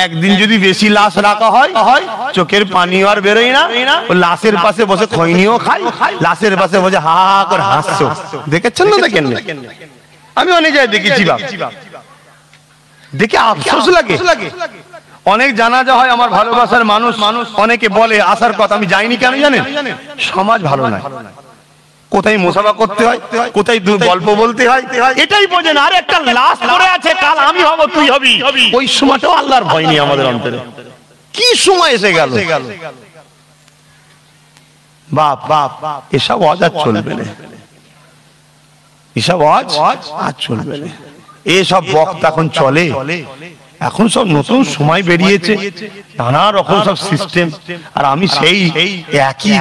একদিন যদি বেশি লাশ রাখা হয়, চোখের পানি আর বেরোয় না, ও লাশের পাশে বসে খৈনিও খায়, লাশের পাশে বসে হা হা করে হাসছো। দেখেছেন না? দেখেন না? আমি অনেক জায়গায় দেখেছি বাপ, দেখে আফসোস লাগে। অনেক জানাজা হয় আমার ভালোবাসার মানুষ, অনেকে বলে আসার কথা, আমি যাইনি কেন জানেন? সমাজ ভালো নয়, কোথায় মুসাফা করতে হয়, কোথায় গল্প বলতে হয়, এটাই বোঝেন। আর একটা লাশ পড়ে আছে, কাল আমি হব, তুই হবি, ওই সময়টাও আল্লাহর ভয় নেই আমাদের অন্তরে। কি সময় এসে গেল বাপ, বাপ, এসব আজ চলবে না, এসব আজ চলবে না। এসব বক্তা এখন চলে, এখন সব নতুন সময় বেরিয়েছে, নানা রকম সব সিস্টেম, আর আমি সেই একই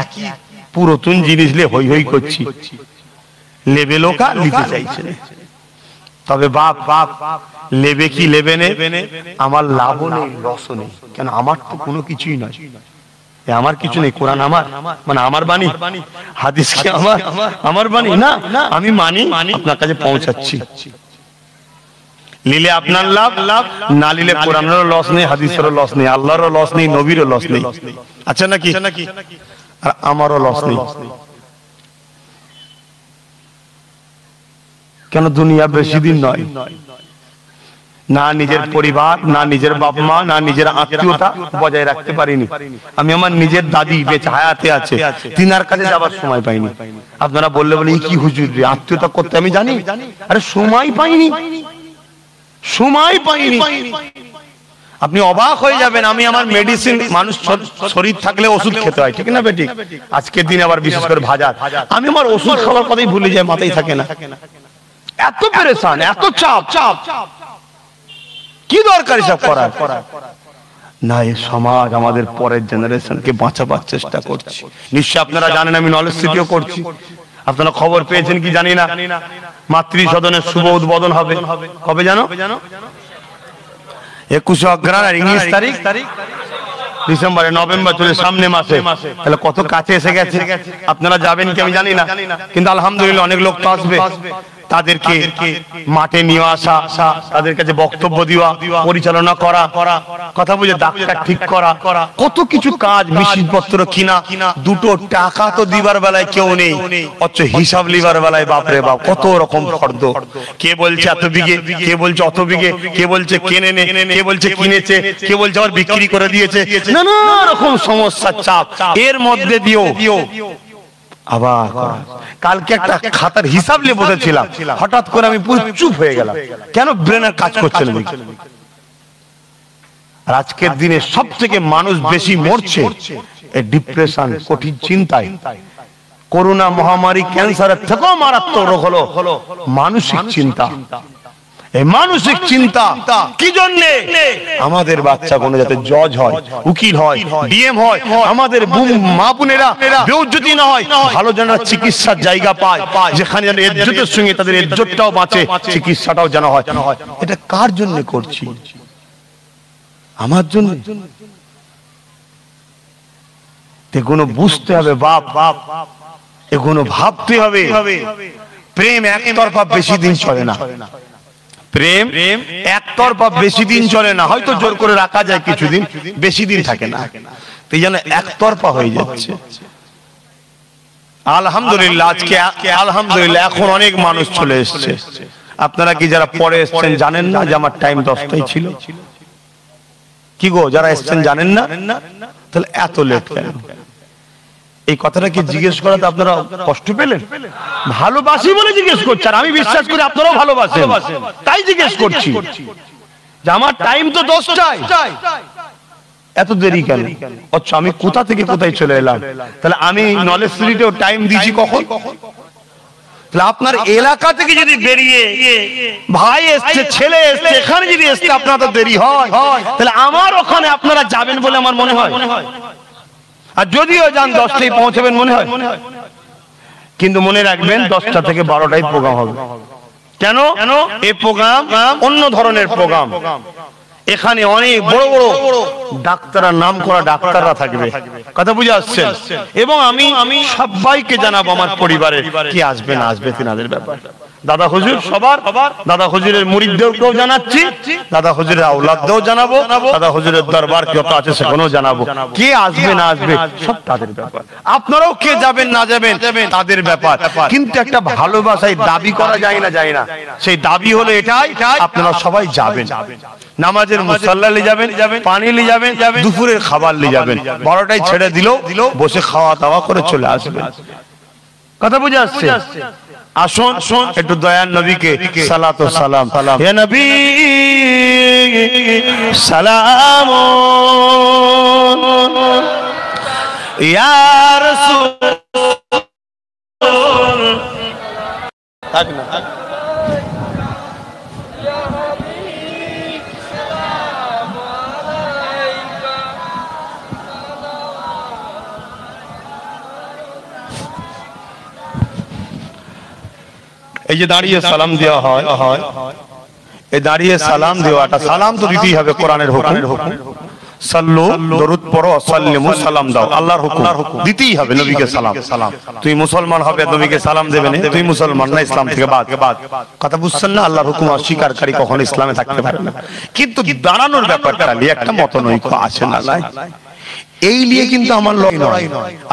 পুরাতন জিনিস নিয়ে হই হই করছি, লেভেলও নিতে চাইছে। তবে বাপ বাপ লেবে কি লেবে নে, আমার লাভও নেই লসও নেই। কেন? আমার তো কোনো কিছুই নয়, আমার কিছু নেই। কোরআন আমার, মানে আমার বাণী, হাদিস কি আমার, আমার বাণী না, আমি মানি, আপনার কাছে পৌঁছাচ্ছি। নিলে আপনার লাভ, না নিলে কোরআনেরও লস নেই, হাদিসেরও লস নেই, আল্লাহরও লস নেই, নবীরও লস নেই। আচ্ছা নাকি? আর আমারও লস নেই। কেন? দুনিয়া বেশি দিন নয়। না নিজের পরিবার, না নিজের বাপ মা, না নিজের আত্মীয়তা বজায় রাখতে পারিনি। আমি আমার নিজের দাদি বেঁচে হায়াতে আছে, তিনার কাছে যাবার সময় পাইনি। আপনারা বললে বলে কি হুজুর রে, আত্মীয়তা করতে আমি জানি, আরে সময় পাইনি, সময় পাইনি। আপনি অবাক হয়ে যাবেন, আমি আমার মেডিসিন, মানুষ শরীর থাকলে ওষুধ খেতে হয়, ঠিক না বেটি? আজকের দিন আবার বিশেষ করে ভাজা, আমি আমার ওষুধ খাওয়ার কথাই ভুলে যাই, মাথায় থাকে না। এত পেরেশান, এত চাপ, কি দরকার এসব করার? না, এই সমাজ আমাদের পরের জেনারেশনকে বাঁচাবার চেষ্টা করছে। নিশ্চয় আপনারা জানেন আমি নলেজ সিটিও করছি, আপনারা খবর পেয়েছেন কি জানি না, মাতৃ সদনের শুভ উদ্বোধন হবে। কবে জানো? 21 অগ্রহায়ণ আর 19 তারিখ ডিসেম্বরে, নভেম্বর চলে সামনে মাসে। তাহলে কত কাছে এসে গেছে। আপনারা যাবেন কি আমি জানি না, কিন্তু আলহামদুলিল্লাহ অনেক লোক তো আসবে। তাদেরকে মাঠে নিয়ে আসা, তাদের কাছে বক্তব্য দেওয়া, পরিচালনা করা, কথা বুঝে ডাক্তার ঠিক করা, কত কিছু কাজ, মেশিনপত্র কিনা। দুটো টাকা তো দিবার বেলায় কেউ নেই, অথচ হিসাব লিবার বেলায় বাপরে বাপ কত রকম ফর্দ। কে বলছে এত বিঘে, কে বলছে অত বিঘে, কে বলছে কেনে নে, কে বলছে কিনেছে, কে বলছে আবার বিক্রি করে দিয়েছে। নানা রকম সমস্যার চাপ এর মধ্যে দিও। আবার কালকে একটা খাতার হিসাব নিয়ে বসেছিলাম, হঠাৎ করে আমি পুরো চুপ হয়ে গেলাম। কেন? ব্রেনের কাজ করছে না। আর আজকের দিনে সব থেকে মানুষ বেশি মরছে ডিপ্রেশন, কঠিন চিন্তায়। করোনা মহামারী, ক্যান্সারের থেকেও মারাত্মক রোগ হলো মানসিক চিন্তা। এই মানসিক চিন্তা কি জন্য? আমাদের বাচ্চা কোনো যাতে জজ হয়, উকিল হয়, ডিএম হয়, আমাদের মা বোনেরা বেউজ্জতি না হয়, ভালো যেন চিকিৎসার জায়গা পায়, যেখানে যেন ইজ্জতের সঙ্গে তাদের ইজ্জতটাও বাঁচে, চিকিৎসাটাও যেন হয়। এটা কার জন্য করছি? আমার জন্য। এগুলো বুঝতে হবে বাপ, এগুলো ভাবতে হবে। প্রেম একতরফা বেশি দিন চলে না, প্রেম একতরফা বেশি দিন চলে না। হয়তো জোর করে রাখা যায় কিছুদিন, বেশি দিন থাকে না। এই জন্য একতরফা হয়ে যাচ্ছে। আলহামদুলিল্লাহ আজকে আলহামদুলিল্লাহ এখন অনেক মানুষ চলে এসছে। আপনারা কি যারা পরে এসছেন জানেন না যে আমার টাইম 10টাই ছিল? কি গো, যারা এসছেন জানেন না? তাহলে এত লেট কেন? এই কথাটা কি জিজ্ঞেস করাতে আপনারা কষ্ট পেলেন? ভালোবাসি বলে জিজ্ঞেস করছেন, আমি বিশ্বাস করি আপনারাও ভালোবাসেন, তাই জিজ্ঞেস করছি যে আমার টাইম তো 10টায়, এত দেরি কেন? আচ্ছা, আমি কোথা থেকে কোথায় চলে এলাম? তাহলে আমি নলেজ সিটিতেও টাইম দিয়েছি কখন? তাহলে আপনার এলাকা থেকে যদি বেরিয়ে ভাই এসছে, ছেলে এসছে, এখানে যদি এসছে আপনার তো দেরি হয়, তাহলে আমার ওখানে আপনারা যাবেন বলে আমার মনে হয়। আর যদিও যান 10টায় পৌঁছাবেন মনে হয়, কিন্তু মনে রাখবেন 10টা থেকে 12টায় প্রোগ্রাম হবে। কেন? এই প্রোগ্রাম অন্য ধরনের প্রোগ্রাম। এখানে অনেক বড় বড় ডাক্তাররা, নাম করা ডাক্তাররা থাকবে, কথা বুঝে আসছে। এবং আমি সবাইকে জানাবো আমার পরিবারের কি আসবে না আসবে তিনাদের ব্যাপার। দাদা হুজুর সবার, দাদা হুজুরের মুরিদদেরকেও জানাচ্ছি, দাদা হুজুরের আওলাদদেরও জানাবো, দাদা হুজুরের দরবার যত আছে সেখানেও জানাবো। কে আসবে না আসবে সব তাদের ব্যাপার। আপনারাও কে যাবেন না যাবেন তাদের ব্যাপার। কিন্তু একটা ভালোবাসায় দাবি করা যায় না, যায় না। সেই দাবি হলো এটাই, আপনারা সবাই যাবেন, নামাজের মুসাল্লা নিয়ে যাবেন, পানি নিয়ে যাবেন, দুপুরের খাবার নিয়ে যাবেন। 12টায় ছেড়ে দিলেও বসে খাওয়া দাওয়া করে চলে আসবেন। কথা বুঝে আসছে? আসুন একটু দয়ার নবীকে সালাত ও সালাম। হে নবী সালাম ইয়া রাসূল। থাক না, এই যে দাঁড়িয়ে সালাম দেওয়া হয়, এই দাঁড়িয়ে সালাম দেওয়াটা, সালাম তো দিতেই হবে, কোরআনের হুকুম। সাল্লু, দরুদ পড়ো, সাল্লিমু, সালাম দাও, আল্লাহর হুকুম, দিতেই হবে নবীকে সালাম। তুই মুসলমান হবে, নবীকে সালাম দেবে না, তুই মুসলমান না, ইসলাম থেকে বাদ। কথা বুঝছেন না? আল্লাহর হুকুম অস্বীকারী কখনো ইসলামে থাকতে পারে না। কিন্তু দাঁড়ানোর ব্যাপারটা নিয়ে একটা মতনৈক্য আছে না নাই, এই নিয়ে কিন্তু আমার লড়াই নয়।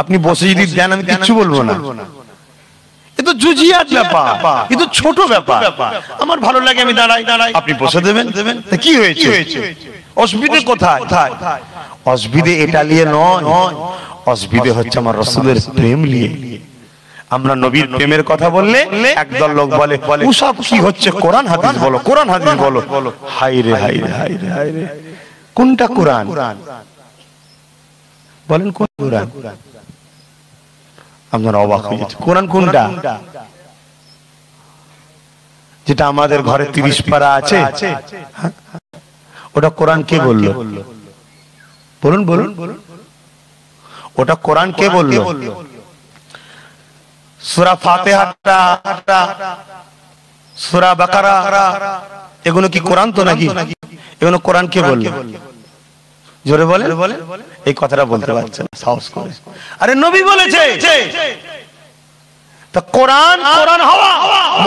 আপনি বসে যদি দেন আমি কিচ্ছু বলবো না, এ তো জুজিয়াত ব্যাপার, এ তো ছোট ব্যাপার। আমার ভালো লাগে আমি দাঁড়াই, আপনি বসে দেবেন, কি হয়েছে? অসুবিধে কোথায়? অসুবিধে এটা নিয়ে নয়, অসুবিধে হচ্ছে আমার রাসূলের প্রেম নিয়ে। আমরা নবীর প্রেমের কথা বললে একদল লোক বলে ওসব কি হচ্ছে, কোরআন হাদিস বলো, কোরআন হাদিস বলো। হায় রে হায় রে হায় রে হায় রে, কোনটা কোরআন বলেন? কোন কোরআন? আপনারা অবাক হয়ে যাচ্ছে। কোরআন কোনটা? যেটা আমাদের ঘরে 30 পারা আছে, ওটা কোরআন কে বললো? বলুন বলুন, ওটা কোরআন কে বললো? সূরা ফাতিহাটা, সূরা বাকারা, এগুলো কি কোরআন তো নাকি? এগুলো কোরআন কে বললো? জোরে বলে, এই কথাটা বলতে পারছেন না সাহস করে। আরে নবী বলেছে। তা কোরআন কোরআন হওয়া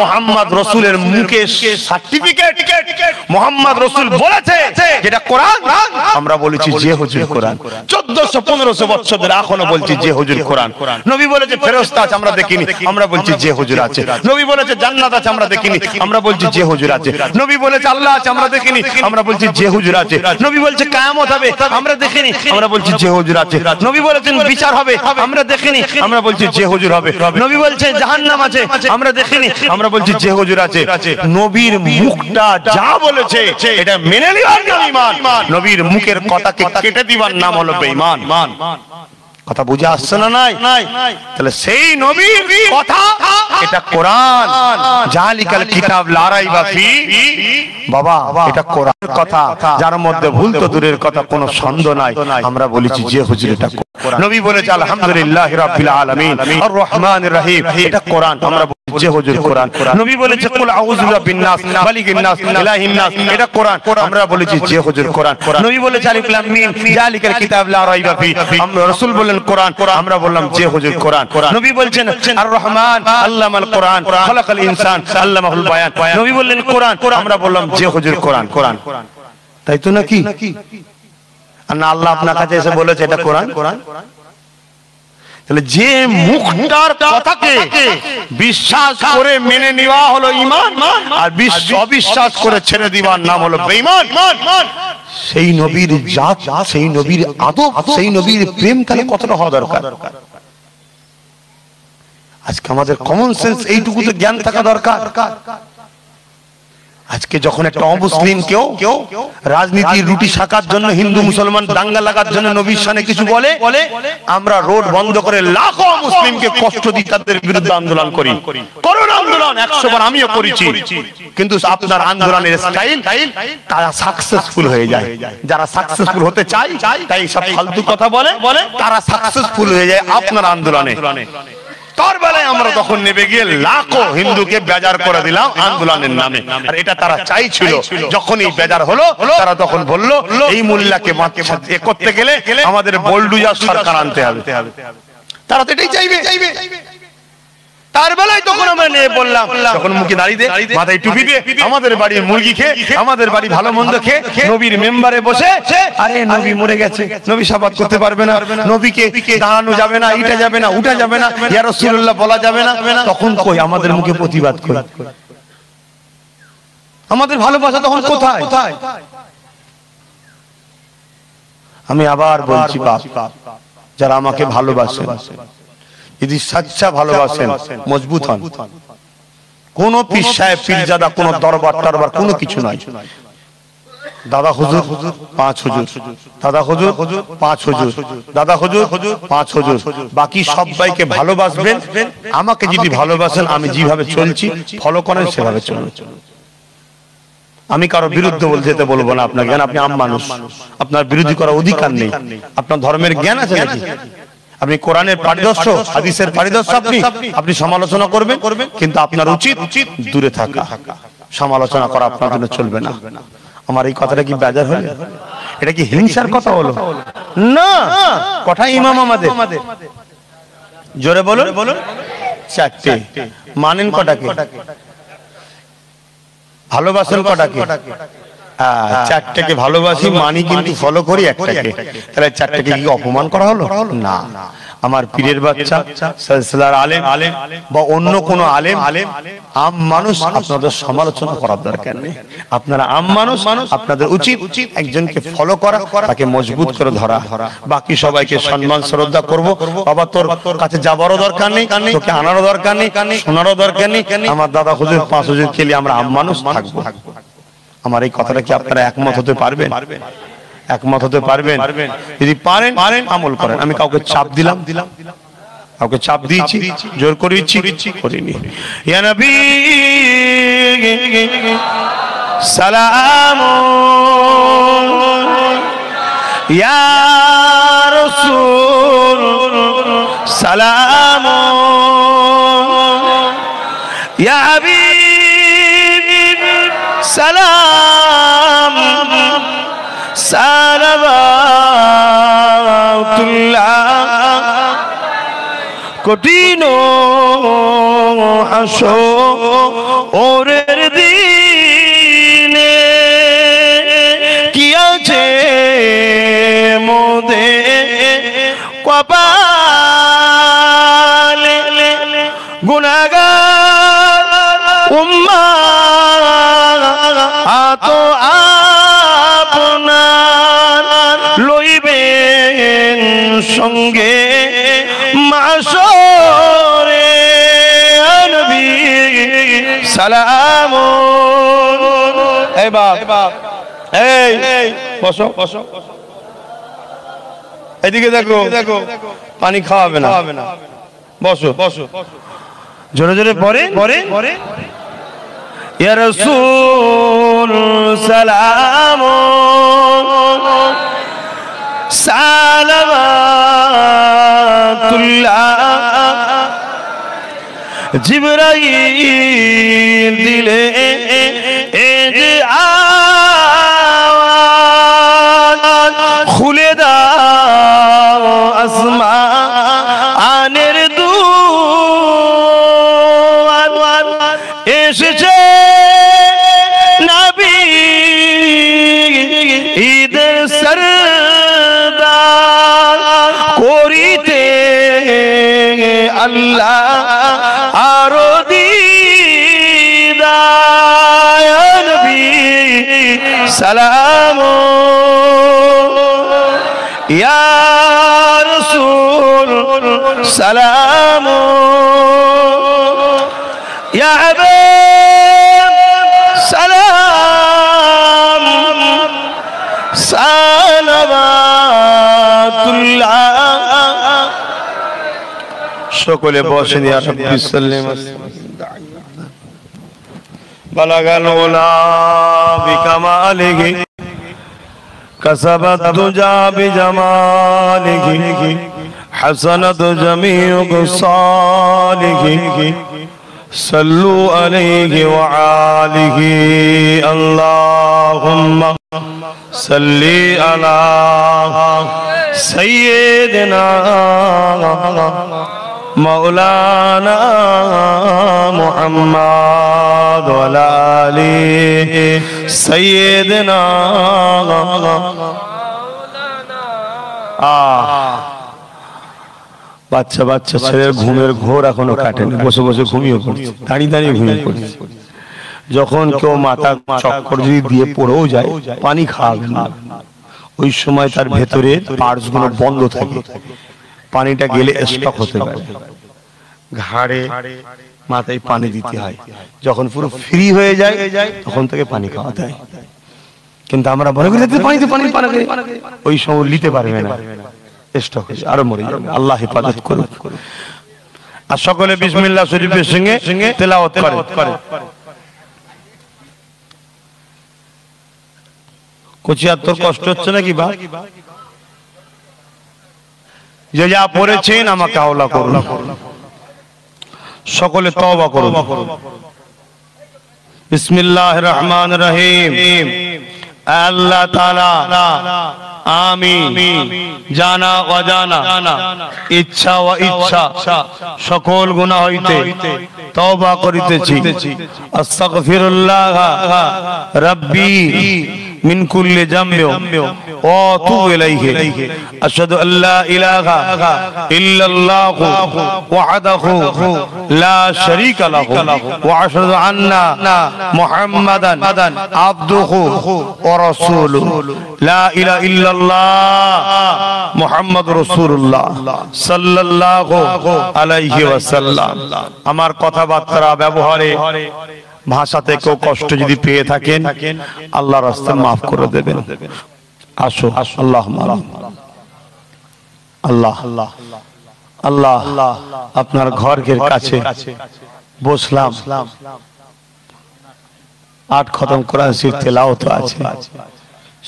মুহাম্মদ রাসূলের মুখে সার্টিফিকেট, মুহাম্মদ রাসূল বলেছে যেটা কোরআন, আমরা বলেছি যে হুজুর কোরআন। 1400-1500 বছর ধরে এখনো বলছি যে হুজুর কোরআন। নবী বলেছে ফেরেশতা আছে, আমরা দেখিনি, আমরা বলছি যে হুজুর আছে। নবী বলেছে জান্নাত আছে, আমরা দেখিনি, আমরা বলছি যে হুজুর আছে। নবী বলেছে আল্লাহ আছে, আমরা দেখিনি, আমরা বলছি যে হুজুর আছে। নবী বলেছে কিয়ামত হবে, আমরা দেখিনি, আমরা বলছি যে হুজুর আছে। নবী বলেছেন বিচার হবে, আমরা দেখিনি, আমরা বলছি যে হুজুর হবে। নবী বলছে জাহান্নাম আছে, আমরা দেখিনি, আমরা বলছি যে হুজুর আছে। নবীর মুখটা যা বলেছে এটা মেনে নেওয়ার নাম ঈমান, নবীর মুখের কথাকে কেটে দিবার নাম হলো বেঈমান। কথা বুঝে আসছে না? নাই। তাহলে সেই নবীর কথা, এটা কোরআন, জালিকাল কিতাব লা রাইবা ফি, বাবা এটা কোরআনের কথা, যার মধ্যে ভুল তো দূরের কথা, কোনো সন্দেহ নাই। আমরা বলেছি যে হুজুর এটা কোরআন। নবী বলেছে আলহামদুলিল্লাহি রাব্বিল আলামিন আর রহমানির রহিম, এটা কোরআন, আমরা বলছি যে হুজুর কোরআন। নবী বলেছে কুল আউযু বিরাব্বিন নাস মালিকিন নাস ইলাহিন নাস, এটা কোরআন, আমরা বলেছি যে হুজুর কোরআন। নবী বলেছে আলিফ লাম মিম জালিকাল কিতাব লা রাইবা ফি, আমরা রাসূল বলেন কোরআন, আমরা বললাম যে হুজুর কোরআন। নবী বলছেন আর রহমান আল্লামাল কোরআন খালাকাল ইনসান আল্লামাহুল বায়ান, নবী বললেন কোরআন, আমরা বললাম যে হুজুর কোরআন। তাই তো নাকি? আর না আল্লাহ আপনার কাছে এসে বলেছে এটা কোরআন। তাহলে যে মুখটার কথাকে বিশ্বাস করে মেনে নেওয়া হলো ঈমান, আর অবিশ্বাস করে ছেড়ে দিবার নাম হলো বেঈমান। সেই নবীর জাত, সেই নবীর আদব, সেই নবীর প্রেম তাহলে কতটা হওয়া দরকার? আজকে আমাদের কমন সেন্স এইটুকু তো জ্ঞান থাকা দরকার। আজকে যখন একটা অমুসলিম কেউ রাজনীতির রুটি শাকার জন্য, হিন্দু মুসলমান দাঙ্গা লাগার জন্য নবীর শানে কিছু বলে, আমরা রোড বন্ধ করে লাখো মুসলিমকে কষ্ট দিই, তাদের বিরুদ্ধে আন্দোলন করি। করুন আন্দোলন, 100 বার আমিও করেছি, কিন্তু আপনার আন্দোলনের স্টাইল, তারা সাকসেসফুল হয়ে যায়। যারা সাকসেসফুল হতে চায় তাই সব ফালতু কথা বলে, তারা সাকসেসফুল হয়ে যায় আপনার আন্দোলনে। তার বেলায় আমরা তখন নেমে গিয়ে লাখো হিন্দুকে বেজার করে দিলাম আন্দোলনের নামে। আর এটা তারা চাইছিল। যখনই বেজার হলো, তারা তখন বলল এই মোল্লাকে এ করতে গেলে আমাদের বোল্ডুজার সরকার আনতে হবে। তারা তো এটাই চাইবে। তার বেলায় তখন আমরা নিয়ে বললাম, তখন মুখে দাঁড়িয়ে মাথায় টুপি দিয়ে আমাদের বাড়ির মুরগি খেয়ে, আমাদের বাড়ি ভালো মন্দ খেয়ে নবীর মেম্বারে বসে, আরে নবী মরে গেছে, নবী শাফাত করতে পারবে না, নবীকে দাঁড়ানো যাবে না, ইটা যাবে না, উঠা যাবে না, ইয়া রাসূলুল্লাহ বলা যাবে না। তখন কই আমাদের মুখে প্রতিবাদ করে? আমাদের ভালোবাসা তখন কোথায়? আমি আবার বলছি, বাপ যারা আমাকে ভালোবাসেন, যদি সচ্চা ভালোবাসেন, মজবুত হন। কোন পীর সাহেব পীরজাদা, কোন দরবার টরবার কোনো কিছু নাই। দাদা হুজুর 5 হুজুর, দাদা হুজুর 5 হুজুর, দাদা হুজুর 5 হুজুর, বাকি সবাইকে ভালোবাসবেন। আমাকে যদি ভালোবাসেন, আমি যেভাবে চলছি ফলো করেন সেভাবে চলুন। আমি কারো বিরুদ্ধে যেতে বলবো না আপনাকে, আপনি আম মানুষ, আপনার বিরোধী করার অধিকার নেই। আপনার ধর্মের জ্ঞান আছে নাকি? আপনি কোরআনের পারিদর্শ, হাদিসের পারিদর্শ, আপনি সমালোচনা করবেন, কিন্তু আপনার উচিত দূরে থাকা, সমালোচনা করা আপনার জন্য চলবে না। আমার এই কথাটা কি বেজার হলো? এটা কি হিংসার কথা হলো? না, কথা ইমাম আমাদের। জোরে বলুন। চারটে মানেন কটাকে? ভালোবাসেন কটাকে? চারটাকে ভালোবাসি মানি, কিন্তু ফলো করি একটাকে। তাহলে চারটাকে কি অপমান করা হলো? না। আমার পীরের বাচ্চা, সিলসিলার আলেম বা অন্য কোন আলেম, আম মানুষ, আপনাদের সমালোচনা করার দরকার নেই। আপনারা আম মানুষ, আপনাদের উচিত একজনকে ফলো করা, তাকে মজবুত করে ধরা। বাকি সবাইকে সম্মান শ্রদ্ধা করব। বাবা তোর কাছে যাবারও দরকার নেই, তোকে আনারও দরকার নেই, শোনারও দরকার নেই। আমার দাদা হুজুর, পাঁচ হুজুর খেলে আমরা আম মানুষ থাকবো। আমার এই কথাটা কি আপনারা একমত হতে পারবেন? একমত হতে পারবেন? যদি পারেন আমল করেন। আমি কাউকে চাপ দিলাম, কাউকে চাপ দিয়েছি, জোর করেছি, করিনি। ইয়া নবী সালাম, ইয়া রাসূল সালাম, ইয়া হাবিব সালাম, সালাওয়াতুল্লাহ। কঠিন হাসরের দিনে কি আছে মোদের কপালে, গুনাহগার উম্মাত আতো আপনার লইবেন সঙ্গে মাশরে। নবী সালাম। এই বাপ, এই বসো, এদিকে দেখো, পানি খাওয়াবে না, বসো। জোরে জোরে পরে। ইয়া রাসূল সালাম, সালাওয়াতুল্লাহ। জিবরাইল দিলে যে আওয়াজ, খুলে দাও আসমানের দুয়ার, এসেছে নবী ঈদের সরদার, করিতে আল্লাহ আরো দিদার। নবী সালাম, ইয়া রাসূল সালাম, ইয়া হাবিব সালাম, সালাওয়াতুল্লাহ। সকলে বসেন। ইয়া রাব্বি সাল্লিম। বালাগাল উলা বিকামালিহি, কাসাবাত দুজা বিজামালিহি, হাসানাত জামিউ সালিহি, সাল্লু আলাইহি ওয়া আলিহি। আল্লাহুম্মা সাল্লি আলা সাইয়্যিদিনা মাওলানা মুহাম্মদ ওয়া আলা আলি সাইয়্যিদিনা। বাচ্চা ছেলের ঘুমের ঘোর এখনো কাটেনি, বসে বসে ঘুমিয়ে পড়ছে, দাঁড়িয়ে ঘুমিয়ে পড়ছে। যখন কেউ মাথা চক্কর যদি দিয়ে পড়েও যায়, পানি খাওয়াবে না। ওই সময় তার ভেতরে পার্টস গুলো বন্ধ থাকে, পানিটা গেলে স্টক হতে পারে। ঘাড়ে মাথায় পানি দিতে হয়। যখন পুরো ফ্রি হয়ে যায় তখন তাকে পানি খাওয়াতে হয়। কিন্তু আমরা মনে করি পানি ওই সময় নিতে পারবে না, স্টক হয়ে আরো মরে যাবে। আল্লাহ হেফাজত করুন। আর সকলে বিসমিল্লাহ শরীফের সঙ্গে তেলাওয়াত করে। কোচিয়ার তোর কষ্ট হচ্ছে নাকি বা? যে যা পড়েছেন আমাকে আওলা করুন। সকলে তওবা করুন। বিসমিল্লাহির রহমানির রহিম। আল্লাহ তাআলা আমি জানা অজানা ইচ্ছা ও ইচ্ছা সকল গুনাহ হইতে তওবা করিতেছি। আস্তাগফিরুল্লাহ রাব্বি মিন কুল্লি যামবি ওয়া আতুবু ইলাইহি। আশহাদু আল্লা ইলাহা ইল্লাল্লাহু ওয়াহদাহু লা শারীকা লাহু ওয়া আশহাদু আন্না মুহাম্মাদান আবদুহু ওয়া রাসূলুহু। লা ইলাহা ইল্লাল্লাহ মুহাম্মাদুর রাসূলুল্লাহ সাল্লাল্লাহু আলাইহি ওয়াসাল্লাম। আমার কথাবার্তা ব্যবহারে ভাষাতে কেউ কষ্ট যদি পেয়ে থাকেন আল্লাহর রাস্তায় মাফ করে দেবেন। আসো আল্লাহ আল্লাহ আল্লাহ আপনার ঘরের কাছে বসলাম। 8 খতম কোরআন শরীফ তেলাওয়াত আছে।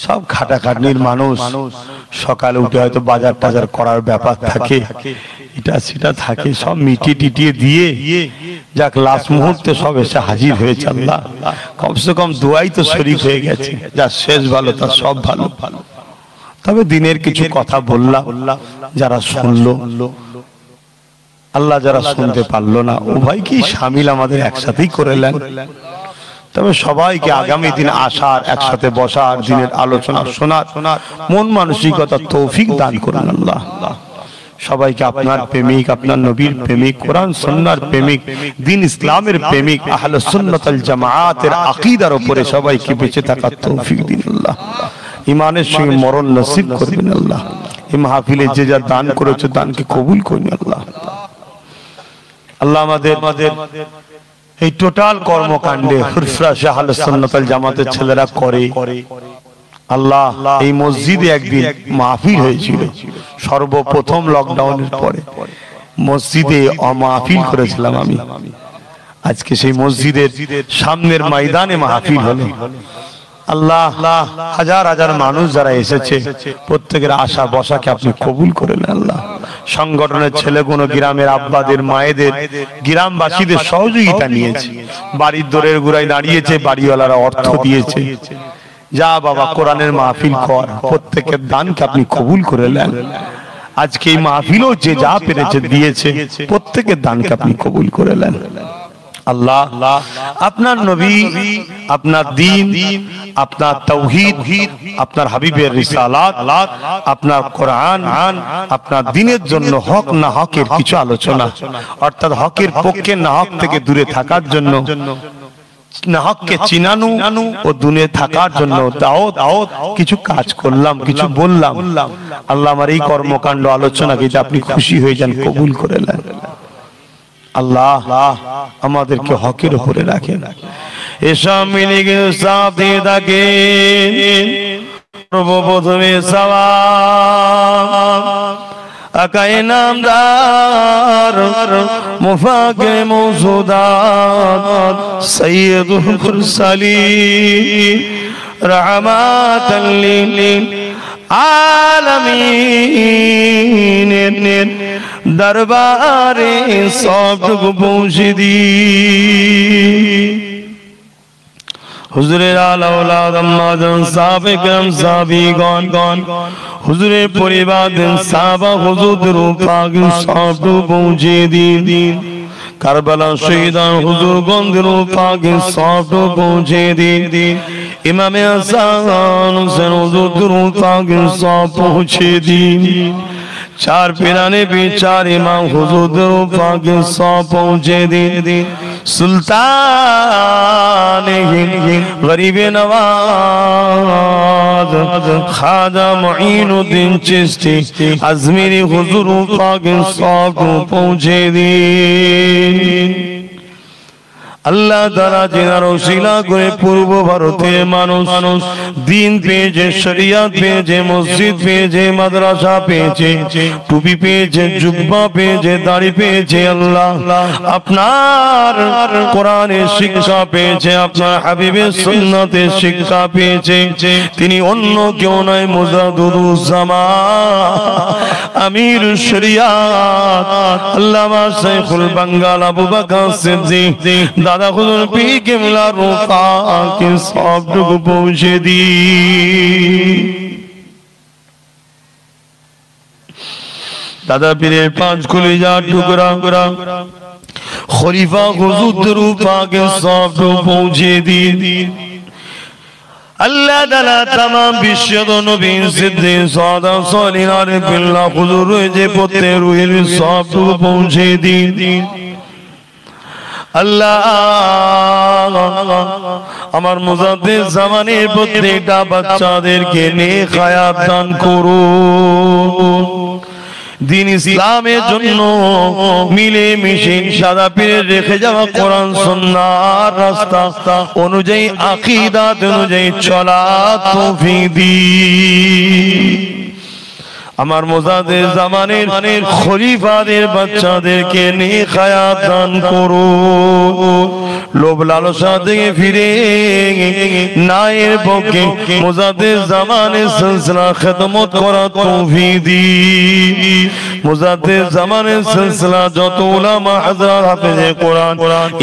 সব খাটাখাটনির মানুষ, সকালে উঠে হয়তো বাজার টাজার করার ব্যাপার থাকে, এটা সেটা থাকে, সব মিটিয়ে টিটিয়ে দিয়ে যাক লাস্ট মুহূর্তে সব এসে হাজির হয়েছে। আল্লাহ কমসে কম দোয়াই তো শরীফ হয়ে গেছে। যা শেষ ভালো তার সব ভালো। তবে দিনের কিছু কথা বললাম, যারা শুনলো আল্লাহ, যারা শুনতে পারলো না উভয়কেই শামিল আমাদের একসাথেই করে নেন। তবে সবাইকে আগামী দিন আসার, একসাথে বসার, দিনের আলোচনা শোনার মন মানসিকতা তৌফিক দান করুন আল্লাহ। সবাইকে আপনার প্রেমিক, আপনার নবীর প্রেমিক, কোরআন সুন্নাহর প্রেমিক, দ্বীন ইসলামের প্রেমিক, আহলে সুন্নাত ওয়াল জামাআতের আকীদার উপরে সবাইকে বেঁচে থাকার তৌফিক দিন আল্লাহ। ঈমানের সঙ্গে মরণ নসিব করবেন আল্লাহ। এই মাহফিলে যে যা দান করেছে দানকে কবুল করুন আল্লাহ। আল্লাহ আমাদের এই টোটাল কর্মকাণ্ডে হুরফরাশ আহলে সুন্নাত ওয়াল জামাতের ছেলেরা করে। আল্লাহ এই মসজিদে একদিন মাহফিল হয়েছিল, সর্বপ্রথম লকডাউনের পরে মসজিদে মাহফিল করেছিলাম আমি। আজকে সেই মসজিদের সামনের ময়দানে মাহফিল হলো। আল্লাহ হাজার হাজার মানুষ যারা এসেছে প্রত্যেকের আশা বসাকে আপনি কবুল করেন আল্লাহ। সংগঠনের ছেলেগুলো গ্রামের আব্বাদের, মায়েদের, গ্রামবাসীদের সহযোগিতা নিয়েছে। বাড়ির দোরের গোড়ায় দাঁড়িয়েছে, বাড়িওয়ালারা অর্থ দিয়েছে। যা বাবা কোরআনের মাহফিল কর, প্রত্যেকের দানকে আপনি কবুল করে নেন। আজকে এই মাহফিলও যে যা পেরেছে দিয়েছে, প্রত্যেকের দানকে আপনি কবুল করে নেন আল্লাহ। আপনার নবী, আপনার দ্বীন, আপনার তাওহীদ, আপনার হাবিবের রিসালাত, আপনার কোরআন, আপনার দ্বীনের জন্য হক না হকের কিছু আলোচনা, অর্থাৎ হকের পক্ষে না হক থেকে দূরে থাকার জন্য, না হককে চিনানো ও দূরে থাকার জন্য দাওয়াত কিছু কাজ করলাম, কিছু বললাম। আল্লাহ আমার এই কর্মকাণ্ড আলোচনাকে আপনি খুশি হয়ে যান, কবুল করে নেন আল্লাহ। আমাদেরকে হকের উপরে রাখেন। এসব মিলে গিয়ে সাথে থাকে সর্বপ্রথমে সালাম আকায়ে নামদার মুফাকে মৌজুদাত সাইয়্যিদুল মুরসালিন রাহমাতাল লিল আলামিন দরবারে সবটুকু পৌঁছে দি। হুজুরের আলা ওলাদ আম্মাজান সাহাবে کرام সাহাবীগণ, হুজুরের পরিবার সাহাবা হুজুরের পাক সবটুকু পৌঁছে দিন। কারবালা শহীদান হুজুরগণের পাক সবটুকু পৌঁছে দিন। ইমামে হাসান হোসেন হুজুরের পাক সব পৌঁছে দিন। চার পিরানে বিচার ইমাম হুজুরের পাক সব পৌঁছে দিন। সুলতান গরিবে নওয়াজ খাজা মুঈনুদ্দিন চিশতি আজমিরি হুজুর পাক সব পৌঁছে দিন। আল্লাহ তাআলা জেনার ওসিলা করে পূর্ব ভারতের মানুষ দিন পেয়েছে, শরিয়াত পেয়েছে, মসজিদ পেয়েছে, মাদ্রাসা পেয়েছে, টুপি পেয়েছে, জুব্বা পেয়েছে, দাড়ি পেয়েছে। আল্লাহ আপনার কোরআনের শিক্ষা পেয়েছে, আপনার হাবিবের সুন্নতের শিক্ষা পেয়েছে। তিনি অন্য কেউ নয়, মুজাদ্দিদুজ্জামান, আমির শরিয়াত, আল্লামা শাইখুল বাঙ্গাল আবু বকর সিদ্দিক দাদা হুজুর পীর কিবলা রূপাকে সবটুকু পৌঁছে দি। দাদা পীরের পাঁচ কলিজার টুকরা খলিফা হুজুর রূপাকে সবটুকু পৌঁছে দি। আল্লাহ তাআলা तमाम বিশ্ব নবী সিদ্দিক সাদা সলিহ আরিফুল্লাহ হুজুর যে পথে রুহের সবটুকু পৌঁছে দি। আল্লাহ আমার মুজাদ্দিদ জামানের প্রত্যেকটা বাচ্চাদেরকে নেক হায়াত দান করুন, দিন ইসলামের জন্য মিলে মিশে সাদা পীরের রেখে যাওয়া কোরআন সুন্নাহর রাস্তা অনুযায়ী আকীদাত অনুযায়ী চলা তৌফিক দিন। আমার মুজাদ্দিদ জামানের খলিফাদের বাচ্চাদেরকে নেক হায়াত দান করুন, লোভ লালসা থেকে ফিরে নায়ের পক্ষে মুজাদ্দিদ জামানের সিলসিলা খিদমত করা তৌফিক দিন। মুজাদ্দিদ জামানের সিলসিলা যত উলামা হযরত হাফেজে কোরআন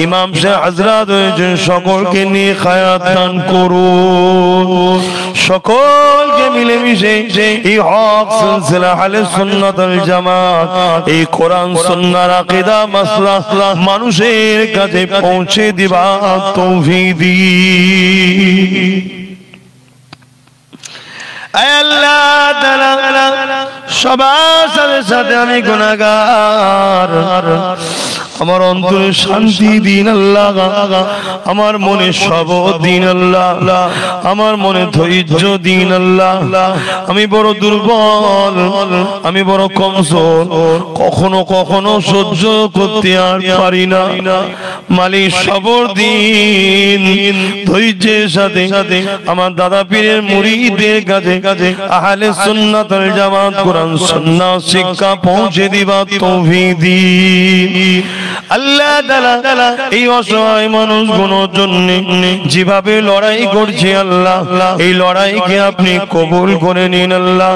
ইমাম শাহ হযরত রয়েছেন সকলকে নেক হায়াত দান করুন, সকলকে মিলেমিশে এই হক সিলসিলা আহলে সুন্নাত ওয়াল জামাত এই কোরআন সুন্নাহর আকীদা মাসলা মানুষের কাছে পৌঁছে দিবা তৌফিক দিন। আয় আল্লাহ তাআলা সবার সাথে আমি গুনাহগার, আমার অন্তরে শান্তি দিন আল্লাহ, আমার মনে সবর দিন আল্লাহ, আমার মনে ধৈর্য দিন আল্লাহ। আমি বড় দুর্বল, আমি বড় কমজোর, কখনো কখনো সহ্য করতে আর পারি না। মালিক সবর দিন, ধৈর্যের সাথে আমার দাদা পীরের মুরিদদের কাছে আহলে সুন্নাত ওয়াল জামাত কোরআন সুন্নাহ শিক্ষা পৌঁছে দিবা তৌফিক দিন। আল্লাহ তাআলা এই অসহায় মানুষগুলোর জন্য যেভাবে লড়াই করছে আল্লাহ, এই লড়াইকে আপনি কবুল করে নিন আল্লাহ,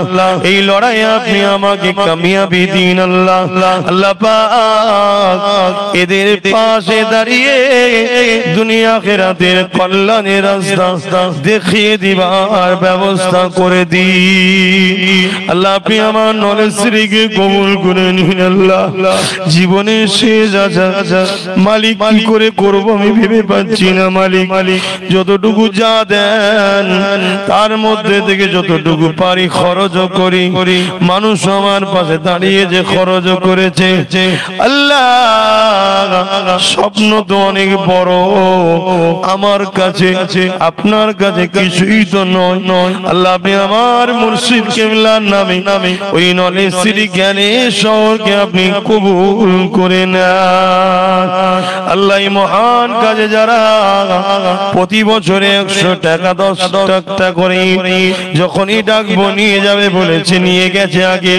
এই লড়াইয়ে আপনি আমাকে কামিয়াবি দিন আল্লাহ। আল্লাহ পাক এদের পাশে দাঁড়িয়ে দুনিয়া আখিরাতের কল্যাণের রাস্তা দেখিয়ে দিবার ব্যবস্থা করে দিন আল্লাহ। আপনি আমার নলেজকে কবুল করে নিন আল্লাহ। জীবনে শেষ আচ্ছা মালিক কি করে করব আমি ভেবে পাচ্ছি না। মালিক যতটুকু যা দেন তার মধ্যে থেকে যতটুকু পারি খরচ করি। মানুষ আমার পাশে দাঁড়িয়ে যে খরচ করেছে আল্লাহ, স্বপ্ন তো অনেক বড়, আমার কাছে আপনার কাছে কিছুই তো নয় আল্লাহ। আপনি আমার মুর্শিদ কিবলার নামে ওই নলেজ শ্রী জ্ঞানের শহরকে আপনি কবুল করে নেন আল্লাহ। মহান কাজে যারা প্রতি বছরে 100 টাকা 10 টাকা করে যখনই ডাকবো নিয়ে যাবে বলেছে, নিয়ে গেছে আগে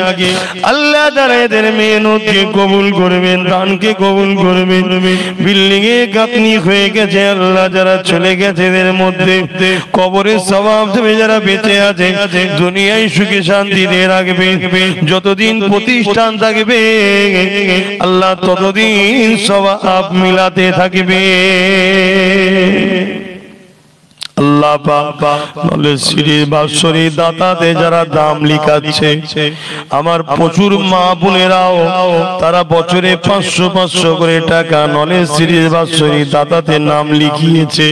আল্লাহ তাআলা এদের মেহনতকে কবুল করবেন, দানকে কবুল করবেন। বিল্ডিং এ গাঁথনি হয়ে গেছে আল্লাহ, যারা চলে গেছে এদের মধ্যে কবরের সওয়াব দেবে, যারা বেঁচে আছে দুনিয়ায় সুখে শান্তিতে রাখবে। যতদিন প্রতিষ্ঠান থাকবে আল্লাহ ততদিন সওয়াব মিলাতে থাকবে আল্লাহ পাক। নলেজ সিরিজ বাৎসরিক দাতাতে যারা দাম লিখাচ্ছে, আমার প্রচুর মা বোনেরাও তারা বছরে 500 করে টাকা নলেজ সিরিজ বাৎসরিক দাতাতে নাম লিখিয়েছে।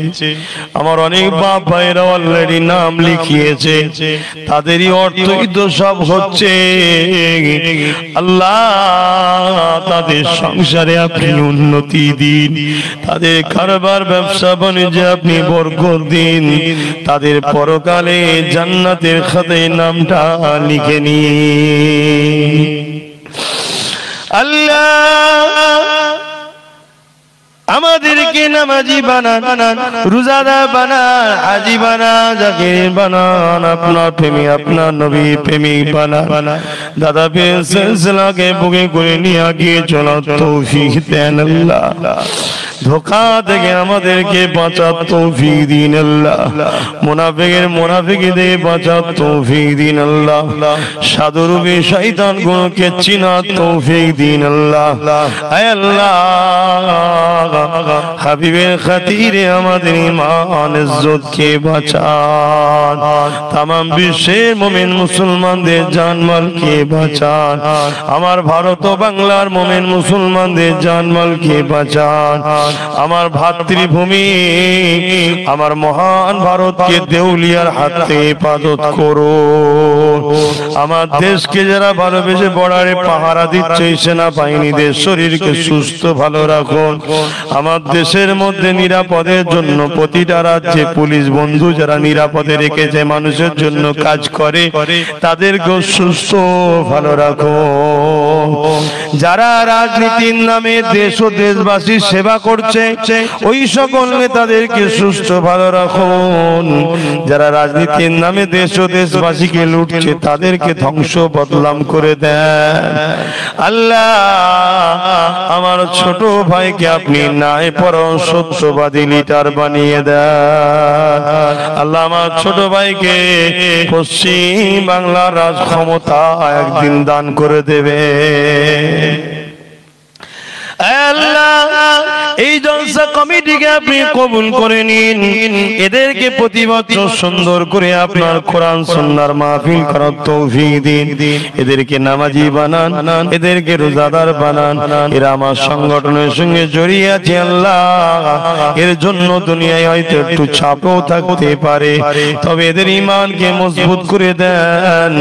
আমার অনেক বাপ ভাইরা অলরেডি নাম লিখিয়েছে, তাদেরই অর্থই তো সব হচ্ছে আল্লাহ। তাদের সংসারে আপনি উন্নতি দিন, তাদের কারবার ব্যবসা বাণিজ্যে আপনি বরকত দিন, তাদের পরকালে জান্নাতের খাতায় নামটা লিখে নিন আল্লাহ। আমাদেরকে নামাজি বানান, রোজাদার বানান, হাজি বানান, জাকির বানান, আপনার প্রেমী আপনার নবী প্রেমিক বানান। দাদা পীর সিলসিলাকে বুকে করে নিয়ে গিয়ে চলার তৌফিক দেন আল্লাহ। ধোঁকা থেকে আমাদেরকে বাঁচার তৌফিক দিন আল্লাহ। মুনাফিকের মুনাফিকি থেকে বাঁচার তৌফিক দিন আল্লাহ। সাধুরূপী শয়তান গুলোকে চিনার তৌফিক দিন আল্লাহ। হে আল্লাহ, হাবিবের খাতিরে আমাদের ঈমান ইজ্জতকে বাঁচান। তামাম বিশ্বের মুমিন মুসলমানদের জানমালকে বাঁচান। আমার ভারত ও বাংলার মুমিন মুসলমানদের জানমালকে বাঁচান। আমার ভাতৃভূমি আমার মহান ভারতকে দেউলিয়ার হাতে হেফাজত করো। আমার দেশকে যারা ভালোবেসে বর্ডারে পাহারা দিচ্ছে সেনাবাহিনীদের শরীরকে সুস্থ ভালো রাখুন। আমার দেশের মধ্যে নিরাপদের জন্য প্রতিটা রাজ্যে পুলিশ বন্ধু যারা নিরাপদে রেখেছে মানুষের জন্য কাজ করে তাদেরকে সুস্থ ভালো রাখো। যারা রাজনীতির নামে দেশ ও দেশবাসীর সেবা করছে ওই সকল নেতাদেরকে সুস্থ ভালো রাখুন। যারা রাজনীতির নামে দেশ ও দেশবাসীকে লুটছে তাদেরকে ধ্বংস বদনাম করে দেন আল্লাহ। আমার ছোট ভাইকে আপনি ন্যায় পরায়ণ সত্যবাদী লিডার বানিয়ে দেন আল্লাহ। আমার ছোট ভাইকে পশ্চিম বাংলার রাজ ক্ষমতা একদিন দান করে দেবে আল্লাহ। এই জলসা কমিটিকে আপনি কবুল করে নিন। এদেরকে প্রতি বছর সুন্দর করে আপনার কোরআন সুন্নাহর মাহফিল করার তৌফিক দিন। এদেরকে নামাজি বানান, এদেরকে রোজাদার বানান। এরা আমার সংগঠনের সঙ্গে জড়িয়ে আছে আল্লাহ। এর জন্য দুনিয়ায় হয়তো একটু চাপও থাকতে পারে, তবে এদের ঈমানকে মজবুত করে দেন।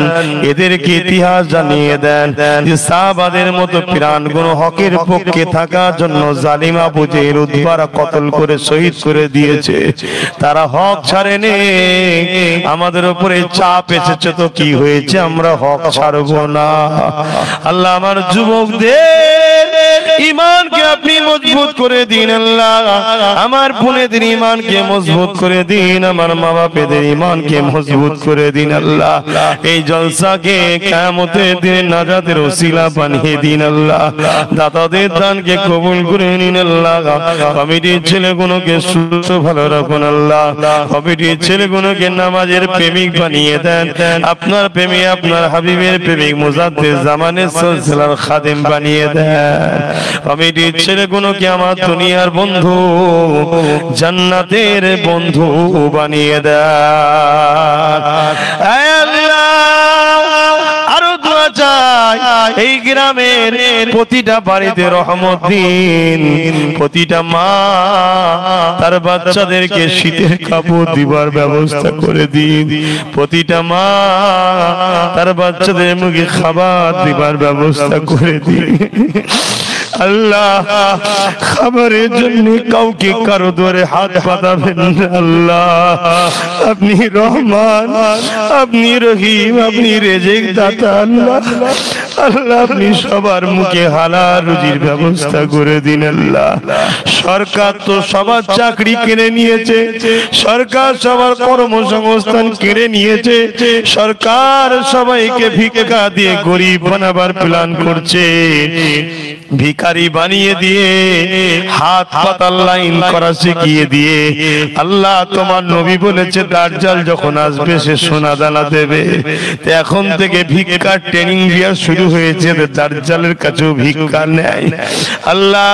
এদেরকে ইতিহাস জানিয়ে দেন যে সাহাবাদের মতো প্রাণগুলো হকের পক্ষে থাকার জন্য জালিম আবু জেহেল উদ্বারা কতল করে শহীদ করে দিয়েছে। তারা হক ছাড়েনি। আমাদের উপরে চাপ এসেছে তো কি হয়েছে, আমরা হক ছাড়বো না। আল্লাহ আমার যুবকদের ঈমানকে আপনি মজবুত করে দিন আল্লাহ। আমার বোনেদের ঈমানকে মজবুত করে দিন। আমার মা বাপেদের ঈমানকে মজবুত করে দিন আল্লাহ। এই জলসাকে কিয়ামতের দিনে নাজাতের ওসিলা বানিয়ে দিন আল্লাহ। দাতাদের দানকে কবুল করে নিন আল্লাহ। কমিটির ছেলেগুলোকে সুস্থ ভালো রাখুন আল্লাহ। কমিটির ছেলেগুলোকে নামাজের প্রেমিক বানিয়ে দেন। আপনার প্রেমিক আপনার হাবিবের প্রেমিক মুজাদ্দিদ জামানের সিলসিলার খাদেম বানিয়ে দেন। কমিটির ছেলেগুলোকে আমার দুনিয়ার বন্ধু জান্নাতের বন্ধু বানিয়ে দেন আল্লাহ। আরো দোয়া চাই এই গ্রামের প্রতিটা বাড়িতে রহমত দিন। প্রতিটা মা তার বাচ্চাদেরকে শীতের কাপড় দিবার ব্যবস্থা করে দিন। প্রতিটা মা তার বাচ্চাদের মুখে খাবার দিবার ব্যবস্থা করে দিন আল্লাহ। খাবারের জন্য কাউকে কারো ধরে হাত পাতাবেন না আল্লাহ। আপনি রহমান, আপনি রহিম, আপনি রেজেক দাতা আল্লাহ। আল্লাহ আপনি সবার মুখে হালাল রুজির ব্যবস্থা করে দিন আল্লাহ। সরকার তো সবার চাকরি কেড়ে নিয়েছে, সরকার সবার কর্মসংস্থান কেড়ে নিয়েছে, সরকার সবাইকে ভিক্ষা দিয়ে গরিব বানাবার প্ল্যান করছে। ভিখারি বানিয়ে দিয়ে হাত পাতার লাইন করা শিখিয়ে দিয়ে আল্লাহ তোমার নবী বলেছে দাজ্জাল যখন আসবে সে সোনা দানা দেবে। এখন থেকে ভিক্ষার ট্রেনিং দেওয়া শুরু হয়েছে। দাজ্জালের কাছেও ভিক্ষা নেয় আল্লাহ।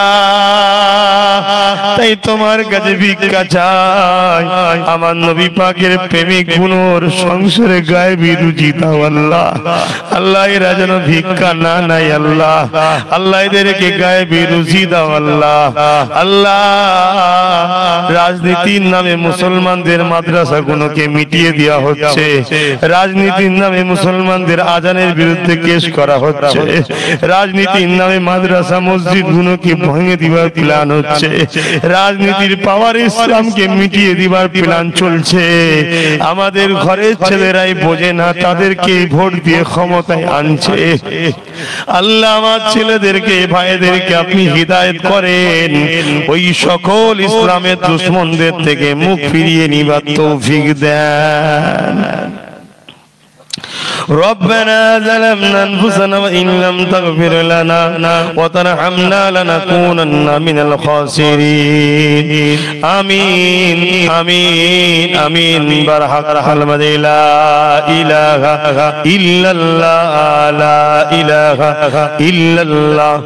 তাই তোমার কাছে ভিক্ষা চাই। আমার নবী পাকের প্রেমিক গুণর সংসারে গায়েবী রুজি দাও আল্লাহ। আল্লাহ এরা যেন ভিক্ষা না নাই আল্লাহ। আল্লাহ এদেরকে গায়েবী রুজি দাও আল্লাহ। আল্লাহ রাজনীতির নামে মুসলমানদের মাদ্রাসা গুলোকে মিটিয়ে দেওয়া হচ্ছে। রাজনীতির নামে মুসলমানদের আজানের বিরুদ্ধে কেস করা হচ্ছে, রাজনীতির নামে মাদ্রাসা মসজিদ গুলোকে ভেঙে দিবার প্ল্যান হচ্ছে, রাজনীতির পাওয়ার ইসলামকে মিটিয়ে দিবার প্ল্যান চলছে। আমাদের ঘরের ছেলেরাই বোঝে না, তাদেরকে ভোট দিয়ে ক্ষমতায় আনছে। আল্লাহ আমার ছেলেদেরকে ভাইদেরকে আপনি হিদায়াত করেন, ওই সকল ইসলামের দুশমনদের থেকে মুখ ফিরিয়ে নিবার তৌফিক দেন। ربنا ظلمنا أنفسنا وإن لم تغفر لنا وترحمنا لنكونن من الخاسرين آمين آمين آمين برحق كلمة لا إله إلا الله لا إله إلا الله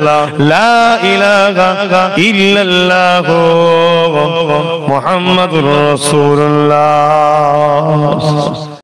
لا إله إلا الله محمد رسول الله